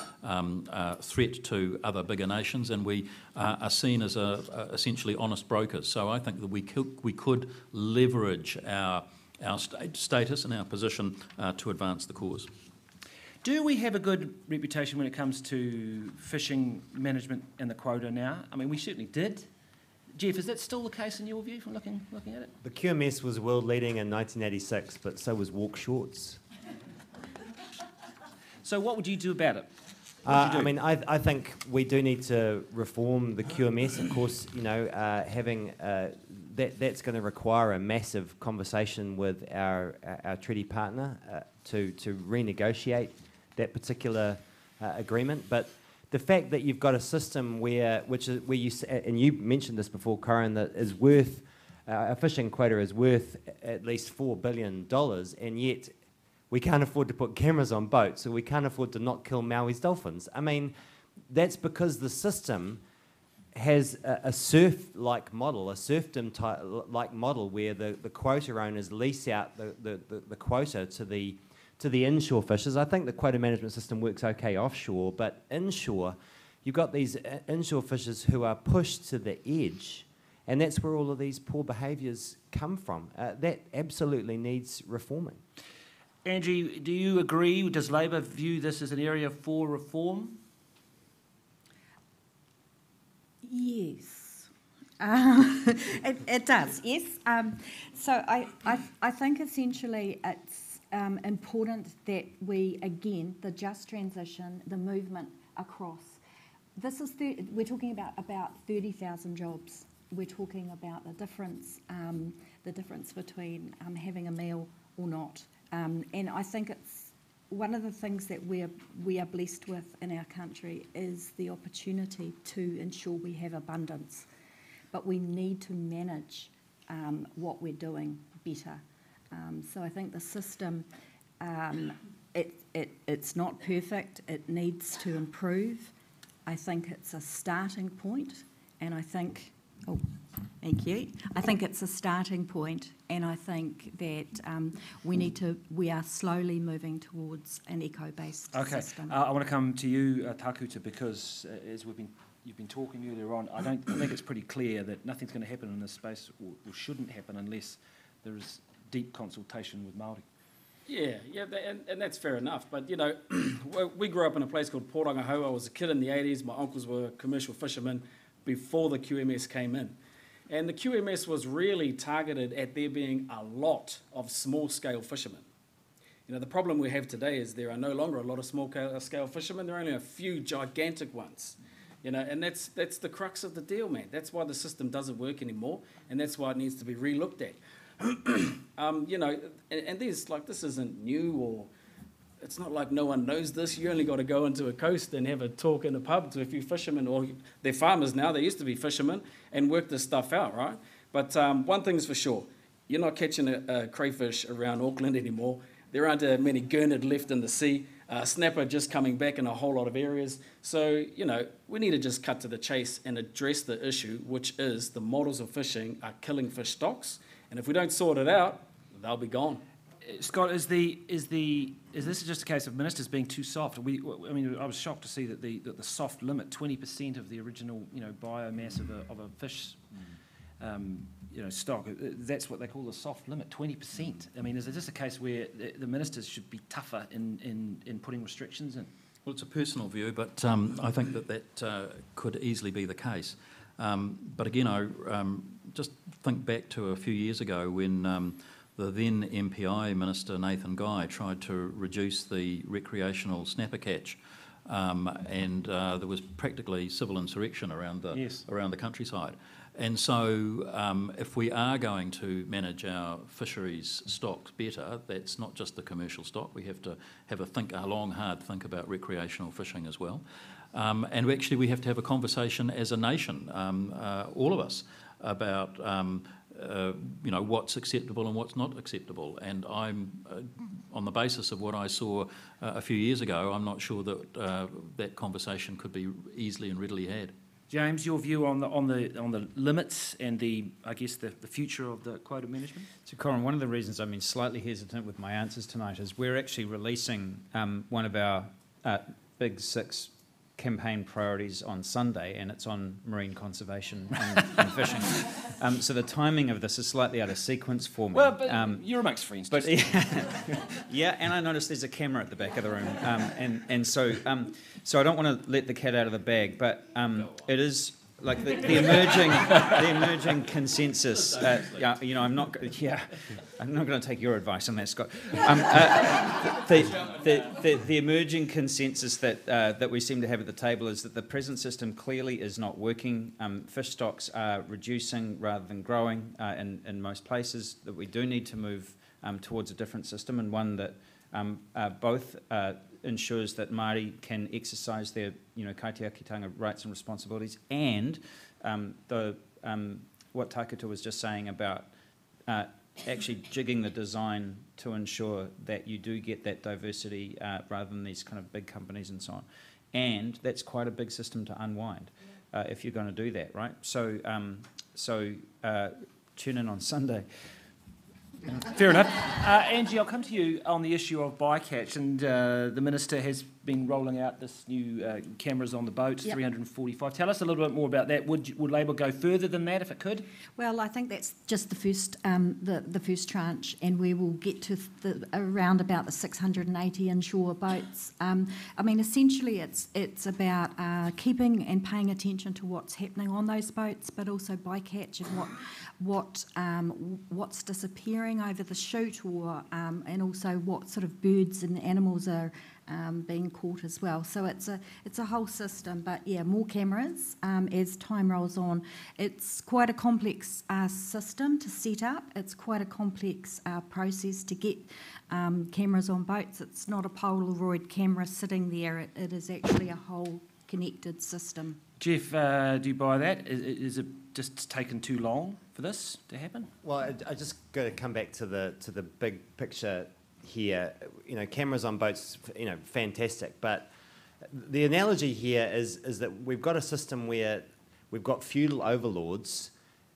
threat to other bigger nations, and we are seen as essentially honest brokers. So I think that we could leverage our status and our position to advance the cause. Do we have a good reputation when it comes to fishing management and the quota now? I mean, we certainly did. Jeff, is that still the case in your view from looking at it? The QMS was world leading in 1986, but so was walk shorts. So what would you do about it? I mean, I think we do need to reform the QMS. Of course, you know, having that's going to require a massive conversation with our treaty partner to renegotiate that particular agreement. But the fact that you've got a system where you, and you mentioned this before, Corin, that is worth a fishing quota is worth at least $4 billion, and yet we can't afford to put cameras on boats, so we can't afford to not kill Maui's dolphins. I mean, that's because the system has a surf-like model, a serfdom-like model, where the quota owners lease out the quota to the inshore fishers. I think the quota management system works okay offshore, but inshore, you've got these inshore fishers who are pushed to the edge, and that's where all of these poor behaviours come from. That absolutely needs reforming. Angie, do you agree? Does Labor view this as an area for reform? Yes. It does, yes. So I think essentially it's important that we, again, the just transition, the movement across. We're talking about 30,000 jobs. We're talking about the difference between having a meal or not. And I think it's one of the things that we are blessed with in our country is the opportunity to ensure we have abundance. But we need to manage what we're doing better. So I think the system, it's not perfect. It needs to improve. I think it's a starting point, and I think, oh, thank you. I think it's a starting point, and I think that we are slowly moving towards an eco-based system. I want to come to you, Tākuta, because as you've been talking earlier on, I think it's pretty clear that nothing's going to happen in this space, or shouldn't happen, unless there is deep consultation with Māori. Yeah, and that's fair enough. But, you know, we grew up in a place called Porangahau. I was a kid in the 80s. My uncles were commercial fishermen before the QMS came in. And the QMS was really targeted at there being a lot of small-scale fishermen. You know, the problem we have today is there are no longer a lot of small-scale fishermen. There are only a few gigantic ones. You know, and that's the crux of the deal, man. That's why the system doesn't work anymore, and that's why it needs to be re-looked at. You know, and this isn't new, or it's not like no one knows this. You only got to go into a coast and have a talk in a pub to a few fishermen, or they're farmers now. They used to be fishermen, and work this stuff out, right? But one thing's for sure, you're not catching a crayfish around Auckland anymore. There aren't many gurnard left in the sea. Snapper just coming back in a whole lot of areas. So, you know, we need to just cut to the chase and address the issue, which is the models of fishing are killing fish stocks. And if we don't sort it out, they'll be gone. Scott, is this just a case of ministers being too soft? I mean, I was shocked to see that the soft limit, 20% of the original, you know, biomass of a fish, you know, stock. That's what they call the soft limit, 20%. I mean, is it just a case where the ministers should be tougher in putting restrictions in? Well, it's a personal view, but I think that could easily be the case. But again, I just think back to a few years ago when the then MPI Minister Nathan Guy tried to reduce the recreational snapper catch, and there was practically civil insurrection around the countryside. And so if we are going to manage our fisheries stocks better, that's not just the commercial stock. We have to have a long, hard think about recreational fishing as well. And actually we have to have a conversation as a nation, all of us, about you know, what's acceptable and what's not acceptable. And I'm, on the basis of what I saw a few years ago, I'm not sure that that conversation could be easily and readily had. James, your view on the limits and the future of the quota management? So, Corin, one of the reasons I've been slightly hesitant with my answers tonight is we're actually releasing one of our big 6 campaign priorities on Sunday, and it's on marine conservation and fishing. So the timing of this is slightly out of sequence for me. Well, but you're amongst friends. But yeah, and I noticed there's a camera at the back of the room, and so I don't want to let the cat out of the bag, but it is like the emerging consensus. I'm not going to take your advice on that, Scott. The emerging consensus that we seem to have at the table is that the present system clearly is not working. Fish stocks are reducing rather than growing in most places. That we do need to move towards a different system, and one that both ensures that Māori can exercise their, kaitiakitanga rights and responsibilities, and what Tākuta was just saying about actually jigging the design to ensure that you do get that diversity rather than these kind of big companies and so on. And that's quite a big system to unwind if you're going to do that, right? So tune in on Sunday. Fair enough. Angie, I'll come to you on the issue of bycatch, and the Minister has been rolling out this new cameras on the boats, 345. Tell us a little bit more about that. Would Labor go further than that if it could? Well, I think that's just the first tranche, and we will get to around about the 680 inshore boats. Essentially, it's about keeping and paying attention to what's happening on those boats, but also bycatch and what's disappearing over the chute, or and also what sort of birds and animals are being caught as well. So it's a whole system, but yeah, more cameras as time rolls on. It's quite a complex system to set up. It's quite a complex process to get cameras on boats. It's not a Polaroid camera sitting there. It is actually a whole connected system. Jeff, do you buy that? Is it just taken too long for this to happen? Well, I just got to come back to the big picture here. Cameras on boats, fantastic. But the analogy here is that we've got a system where we've got feudal overlords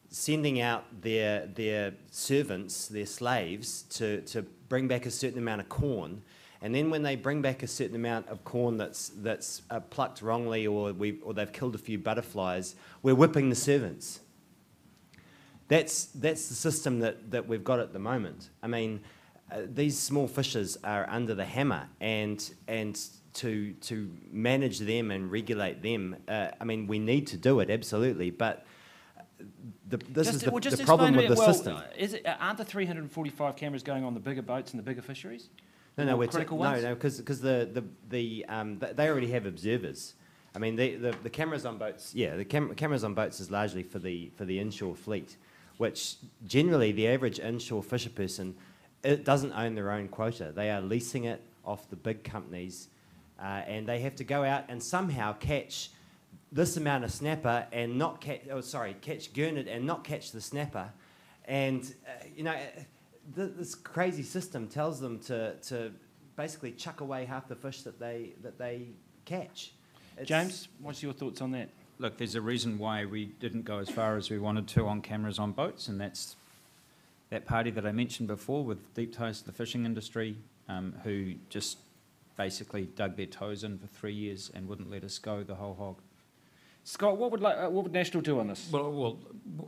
sending out their servants, their slaves, to bring back a certain amount of corn. And then when they bring back a certain amount of corn that's plucked wrongly, or they've killed a few butterflies, we're whipping the servants. That's the system that we've got at the moment. I mean, these small fishers are under the hammer, and to manage them and regulate them, we need to do it, absolutely, but this is the problem with the system. Aren't the 345 cameras going on the bigger boats and the bigger fisheries? No, because they already have observers. I mean, the cameras on boats. Yeah, the cameras on boats is largely for the inshore fleet, which generally the average inshore fisher person, it doesn't own their own quota. They are leasing it off the big companies, and they have to go out and somehow catch this amount of snapper and not catch. Catch gurnard and not catch the snapper, and this crazy system tells them to basically chuck away half the fish that they catch. James, what's your thoughts on that? Look, there's a reason why we didn't go as far as we wanted to on cameras on boats, and that's that party that I mentioned before with deep ties to the fishing industry, who just basically dug their toes in for 3 years and wouldn't let us go the whole hog. Scott, what would National do on this? Well,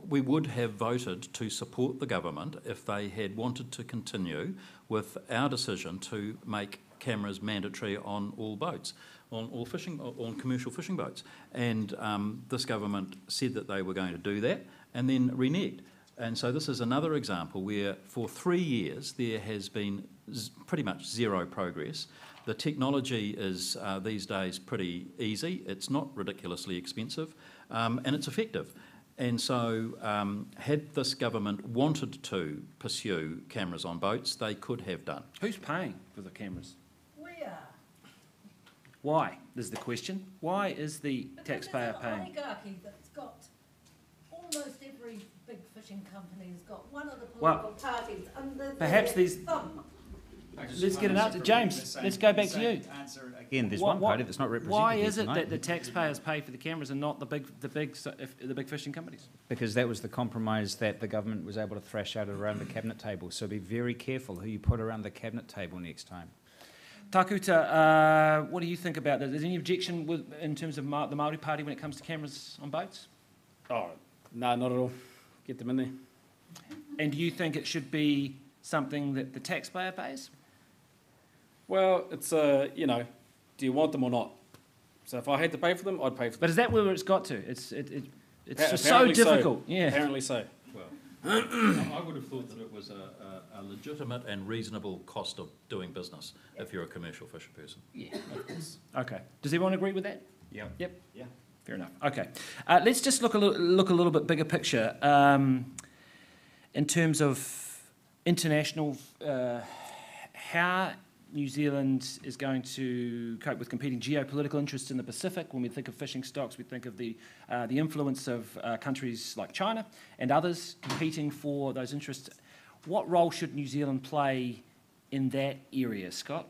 we would have voted to support the government if they had wanted to continue with our decision to make cameras mandatory on all boats, on commercial fishing boats. And this government said that they were going to do that and then reneged. And so this is another example where for 3 years there has been pretty much zero progress. The technology is these days pretty easy. It's not ridiculously expensive, and it's effective. And so had this government wanted to pursue cameras on boats, they could have done. Who's paying for the cameras? We are. Why is the question? Why is the taxpayer paying? There's an oligarchy that's got almost every big fishing company has got one of the political parties under perhaps their thumb. Let's get an answer. James, let's go back to you. Again, there's one party that's not represented. Why here is it tonight. that the taxpayers pay for the cameras and not the big fishing companies? Because that was the compromise that the government was able to thrash out around the cabinet table. So be very careful who you put around the cabinet table next time. Tākuta, what do you think about that? Is there any objection in terms of the Māori Party when it comes to cameras on boats? Oh, no, not at all. Get them in there. And do you think it should be something that the taxpayer pays? Well, it's, you know, do you want them or not? So if I had to pay for them, I'd pay for them. But is that where it's got to? It's just so difficult. Yeah. Apparently so. Well, I would have thought that it was a legitimate and reasonable cost of doing business if you're a commercial fisher person. Yeah, of course. Okay. Does everyone agree with that? Yeah. Yep. Yeah. Fair enough. Okay. Let's just look a little bit bigger picture in terms of international. How New Zealand is going to cope with competing geopolitical interests in the Pacific. When we think of fishing stocks, we think of the influence of countries like China and others competing for those interests. What role should New Zealand play in that area, Scott?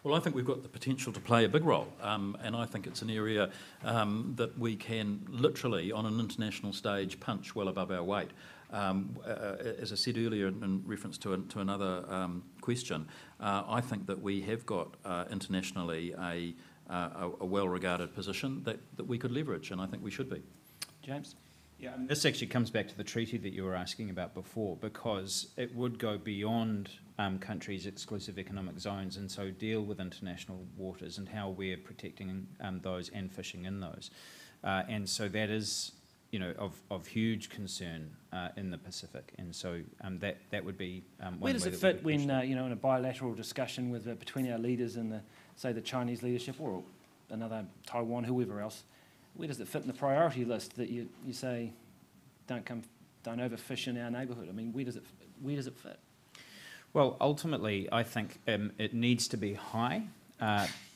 Well, I think we've got the potential to play a big role, and I think it's an area that we can literally, on an international stage, punch well above our weight. As I said earlier in reference to another question, I think that we have got internationally a well-regarded position that we could leverage, and I think we should be. James? Yeah, I mean, this actually comes back to the treaty that you were asking about before, because it would go beyond countries' exclusive economic zones and so deal with international waters and how we're protecting those and fishing in those. And so that is, you know, of huge concern in the Pacific, and so that would be one where does way it that we fit would when push you know, in a bilateral discussion with between our leaders and the Chinese leadership or another Taiwan, whoever else? Where does it fit in the priority list that you say don't overfish in our neighbourhood? I mean, where does it fit? Well, ultimately, I think it needs to be high,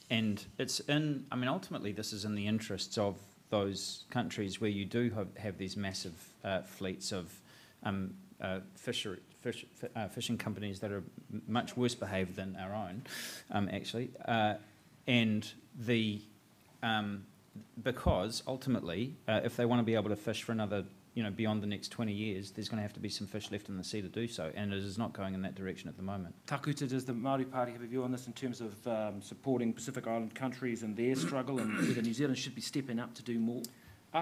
and it's in. I mean, ultimately, this is in the interests of those countries where you do have these massive fleets of fishing companies that are much worse behaved than our own, actually, and the because ultimately, if they want to be able to fish for another, you know, beyond the next 20 years, there's going to have to be some fish left in the sea to do so, and it is not going in that direction at the moment. Tākuta, does the Māori Party have a view on this in terms of supporting Pacific Island countries and their struggle, and whether New Zealand should be stepping up to do more?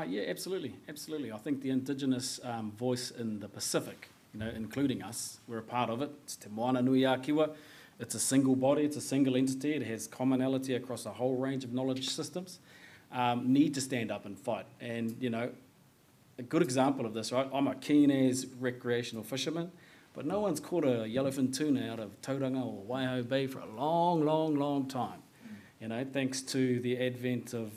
Yeah, absolutely. I think the Indigenous voice in the Pacific, you know, including us, we're a part of it. It's Te Moana Nui a Kiwa. It's a single body, it's a single entity, it has commonality across a whole range of knowledge systems, need to stand up and fight. And, you know, a good example of this, right? I'm a keen-as recreational fisherman, but no one's caught a yellowfin tuna out of Tauranga or Waiho Bay for a long, long, long time. You know, thanks to the advent of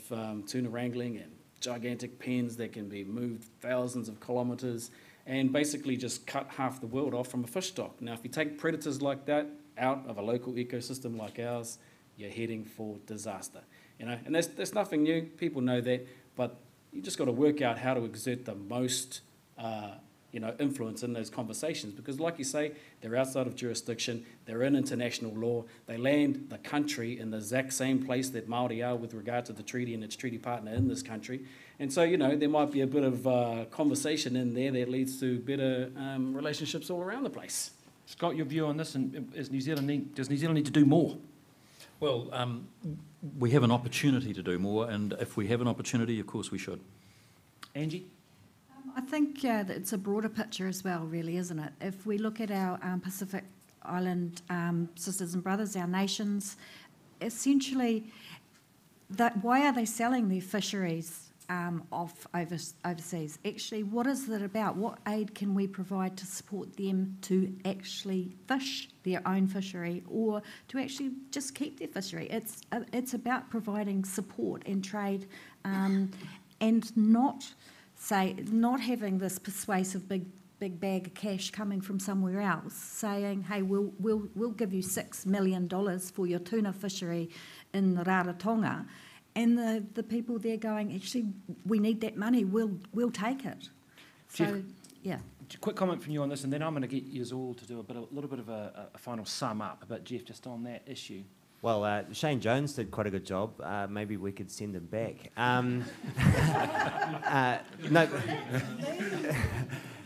tuna wrangling and gigantic pens that can be moved thousands of kilometres and basically just cut half the world off from a fish stock. Now, if you take predators like that out of a local ecosystem like ours, you're heading for disaster. You know, and that's nothing new. People know that, but you just got to work out how to exert the most, you know, influence in those conversations, because, like you say, they're outside of jurisdiction. They're in international law. They land the country in the exact same place that Māori are with regard to the treaty and its treaty partner in this country. And so, you know, there might be a bit of conversation in there that leads to better relationships all around the place. Scott, your view on this, and does New Zealand need to do more? Well, we have an opportunity to do more, and if we have an opportunity, of course we should. Angie? I think that it's a broader picture as well, really, isn't it? If we look at our Pacific Island sisters and brothers, our nations, essentially, why are they selling their fisheries off overseas? Actually, what is it about? What aid can we provide to support them to actually fish their own fishery, or to actually just keep their fishery? It's about providing support and trade, and not having this persuasive big bag of cash coming from somewhere else, saying, "Hey, we'll give you $6 million for your tuna fishery in Rarotonga." And the people there going, actually, we need that money, we'll take it. So, yeah. quick comment from you on this, and then I'm going to get you all to do a little bit of a final sum up. But Jeff, just on that issue. Well, Shane Jones did quite a good job. Maybe we could send him back. No,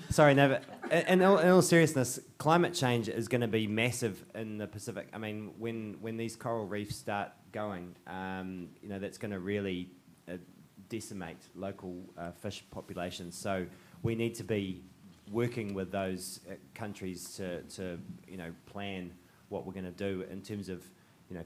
sorry, no, but in all seriousness, climate change is going to be massive in the Pacific. I mean, when these coral reefs start going, that's going to really decimate local fish populations. So we need to be working with those countries to plan what we're going to do in terms of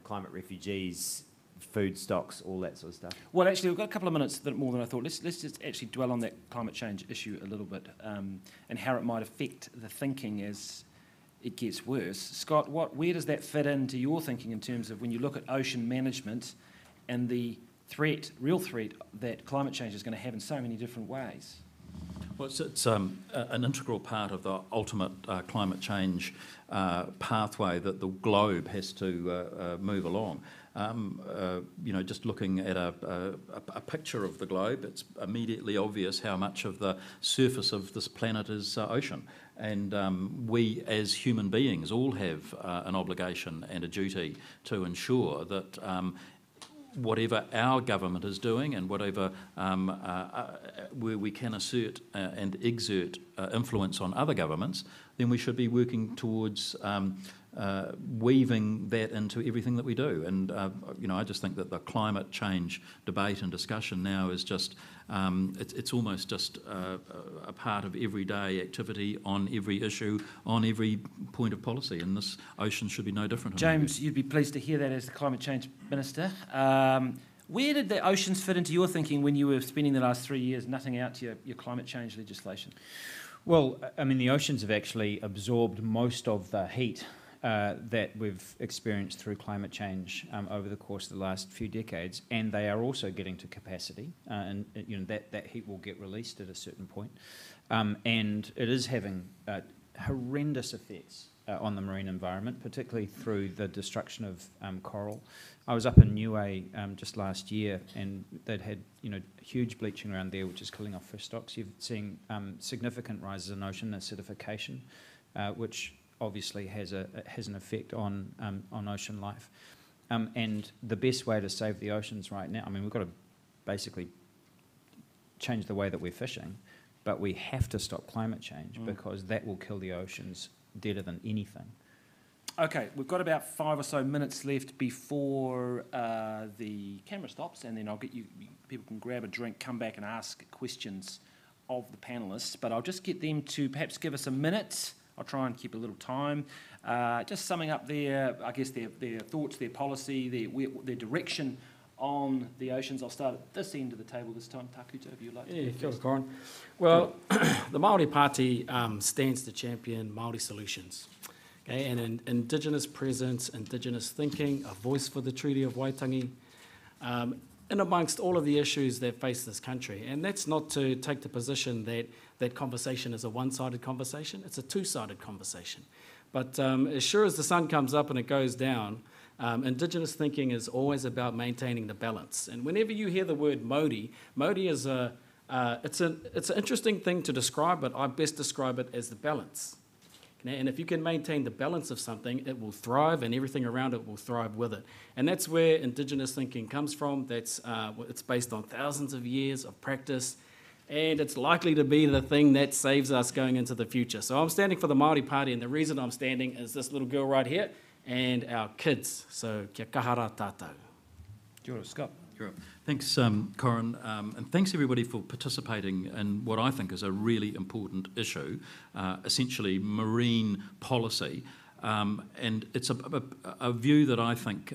climate refugees, food stocks, all that sort of stuff. Well, actually, we've got a couple of minutes more than I thought. Let's just actually dwell on that climate change issue a little bit, and how it might affect the thinking as it gets worse. Scott, where does that fit into your thinking in terms of when you look at ocean management and the real threat that climate change is going to have in so many different ways? Well, it's an integral part of the ultimate climate change pathway that the globe has to move along. Just looking at a picture of the globe, it's immediately obvious how much of the surface of this planet is ocean. And we as human beings all have an obligation and a duty to ensure that whatever our government is doing and whatever where we can assert and exert influence on other governments, then we should be working towards weaving that into everything that we do. And, I just think that the climate change debate and discussion now is just, it's almost just a part of everyday activity on every issue, on every point of policy, and this ocean should be no different. James, you'd be pleased to hear that as the Climate Change Minister. Where did the oceans fit into your thinking when you were spending the last 3 years nutting out your climate change legislation? Well, I mean, the oceans have actually absorbed most of the heat that we've experienced through climate change over the course of the last few decades, and they are also getting to capacity, and that heat will get released at a certain point, and it is having horrendous effects on the marine environment, particularly through the destruction of coral. I was up in Niue just last year, and they'd had huge bleaching around there, which is killing off fish stocks. You've seen significant rises in ocean acidification, which obviously has an effect on ocean life. And the best way to save the oceans right now, I mean, we've got to basically change the way that we're fishing, but we have to stop climate change because that will kill the oceans deader than anything. Okay, we've got about 5 or so minutes left before the camera stops, and then I'll get you, people can grab a drink, come back and ask questions of the panellists, but I'll just get them to perhaps give us a minute. I'll try and keep a little time. Just summing up their thoughts, their policy, their direction on the oceans. I'll start at this end of the table this time. Tākuta, if you'd like to. Yeah, kia ora, Corin. Well, the Māori Party stands to champion Māori solutions. Okay, and Indigenous presence, Indigenous thinking, a voice for the Treaty of Waitangi, in amongst all of the issues that face this country. And that's not to take the position that that conversation is a one-sided conversation. It's a two-sided conversation. But as sure as the sun comes up and it goes down, Indigenous thinking is always about maintaining the balance. And whenever you hear the word Māori, Māori is it's an interesting thing to describe, but I best describe it as the balance. And if you can maintain the balance of something, it will thrive, and everything around it will thrive with it. And that's where Indigenous thinking comes from. It's based on thousands of years of practice, and it's likely to be the thing that saves us going into the future. So I'm standing for the Māori Party, and the reason I'm standing is this little girl right here and our kids. So kia kahara tātou. Kia ora, Scott. Kia ora. Thanks, Corin, and thanks everybody for participating in what I think is a really important issue, essentially marine policy. And it's a view that I think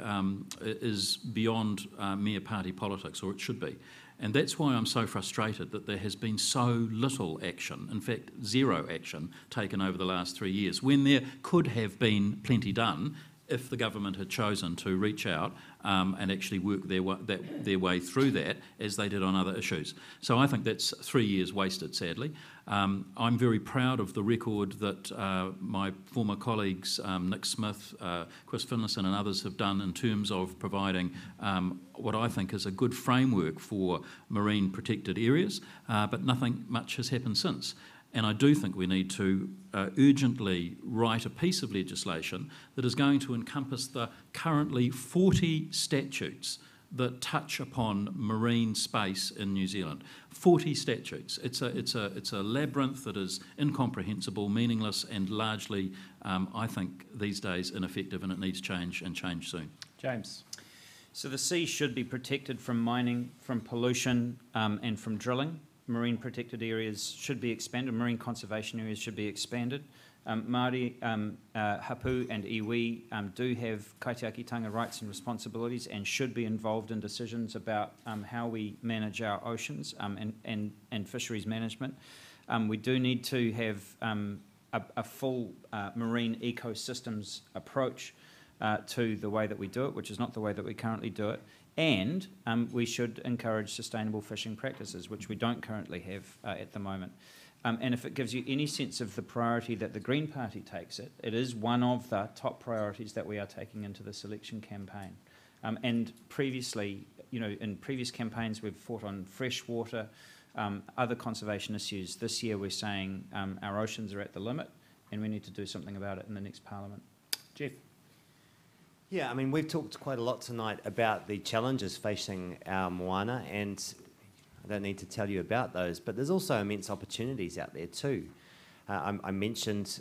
is beyond mere party politics, or it should be. And that's why I'm so frustrated that there has been so little action, in fact, zero action taken over the last 3 years, when there could have been plenty done if the government had chosen to reach out and actually work their way through that as they did on other issues. So I think that's 3 years wasted, sadly. I'm very proud of the record that my former colleagues, Nick Smith, Chris Finlayson and others have done in terms of providing what I think is a good framework for marine protected areas, but nothing much has happened since. And I do think we need to urgently write a piece of legislation that is going to encompass the currently 40 statutes that touch upon marine space in New Zealand. 40 statutes. It's a labyrinth that is incomprehensible, meaningless, and largely, I think, these days ineffective, and it needs change, and change soon. James. So the sea should be protected from mining, from pollution, and from drilling. Marine protected areas should be expanded, marine conservation areas should be expanded. Māori, hapu and iwi do have kaitiakitanga rights and responsibilities and should be involved in decisions about how we manage our oceans and fisheries management. We do need to have a full marine ecosystems approach to the way that we do it, which is not the way that we currently do it. And we should encourage sustainable fishing practices, which we don't currently have at the moment. And if it gives you any sense of the priority that the Green Party takes it is one of the top priorities that we are taking into this election campaign. And previously, in previous campaigns, we've fought on fresh water, other conservation issues. This year, we're saying our oceans are at the limit, and we need to do something about it in the next Parliament. Jeff. Yeah, I mean, we've talked quite a lot tonight about the challenges facing our Moana, and I don't need to tell you about those, but there's also immense opportunities out there too. I mentioned,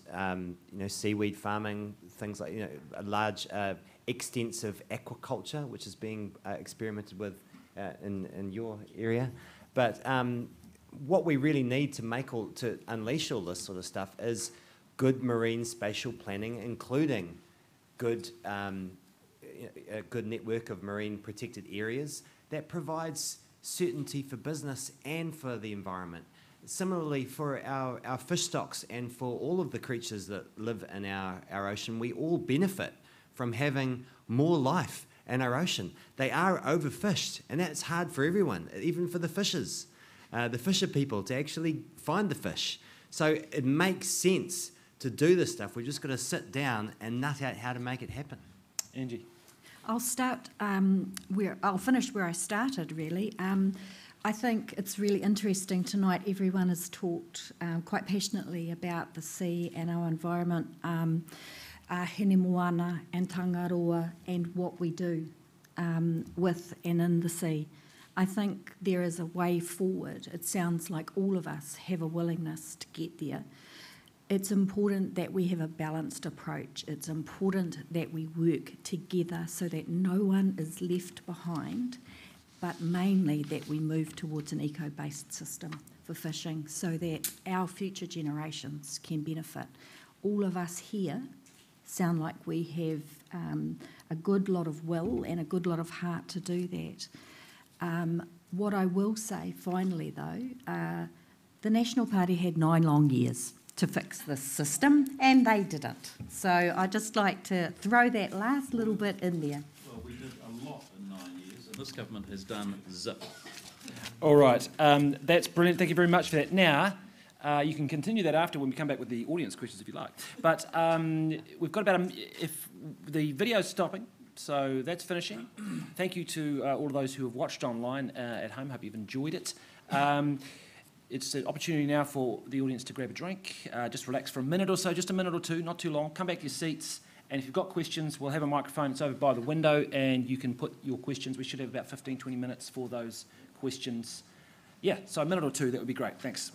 seaweed farming, things like, a large, extensive aquaculture, which is being experimented with in your area. But what we really need to unleash all this sort of stuff is good marine spatial planning, including good, a good network of marine protected areas that provides certainty for business and for the environment. Similarly, for our fish stocks and for all of the creatures that live in our ocean, we all benefit from having more life in our ocean. They are overfished, and that's hard for everyone, even for the fishers, the fisher people, to actually find the fish. So it makes sense to do this stuff. We've just got to sit down and nut out how to make it happen. Angie. I'll start I'll finish where I started, really. I think it's really interesting tonight. Everyone has talked quite passionately about the sea and our environment, Hene Moana and Tangaroa, and what we do with and in the sea. I think there is a way forward. It sounds like all of us have a willingness to get there. It's important that we have a balanced approach. It's important that we work together so that no one is left behind, but mainly that we move towards an eco-based system for fishing so that our future generations can benefit. All of us here sound like we have a good lot of will and a good lot of heart to do that. What I will say finally, though, the National Party had 9 long years to fix this system, and they didn't. So I'd just like to throw that last little bit in there. Well, we did a lot in 9 years, and this government has done zip. All right, that's brilliant. Thank you very much for that. Now, you can continue that after when we come back with the audience questions if you like. But we've got about, if the video's stopping, so that's finishing. Thank you to all of those who have watched online at home. Hope you've enjoyed it. It's an opportunity now for the audience to grab a drink, just relax for a minute or so, just a minute or two, not too long. Come back to your seats, and if you've got questions, we'll have a microphone. It's over by the window, and you can put your questions. We should have about 15, 20 minutes for those questions. Yeah, so a minute or two, that would be great. Thanks.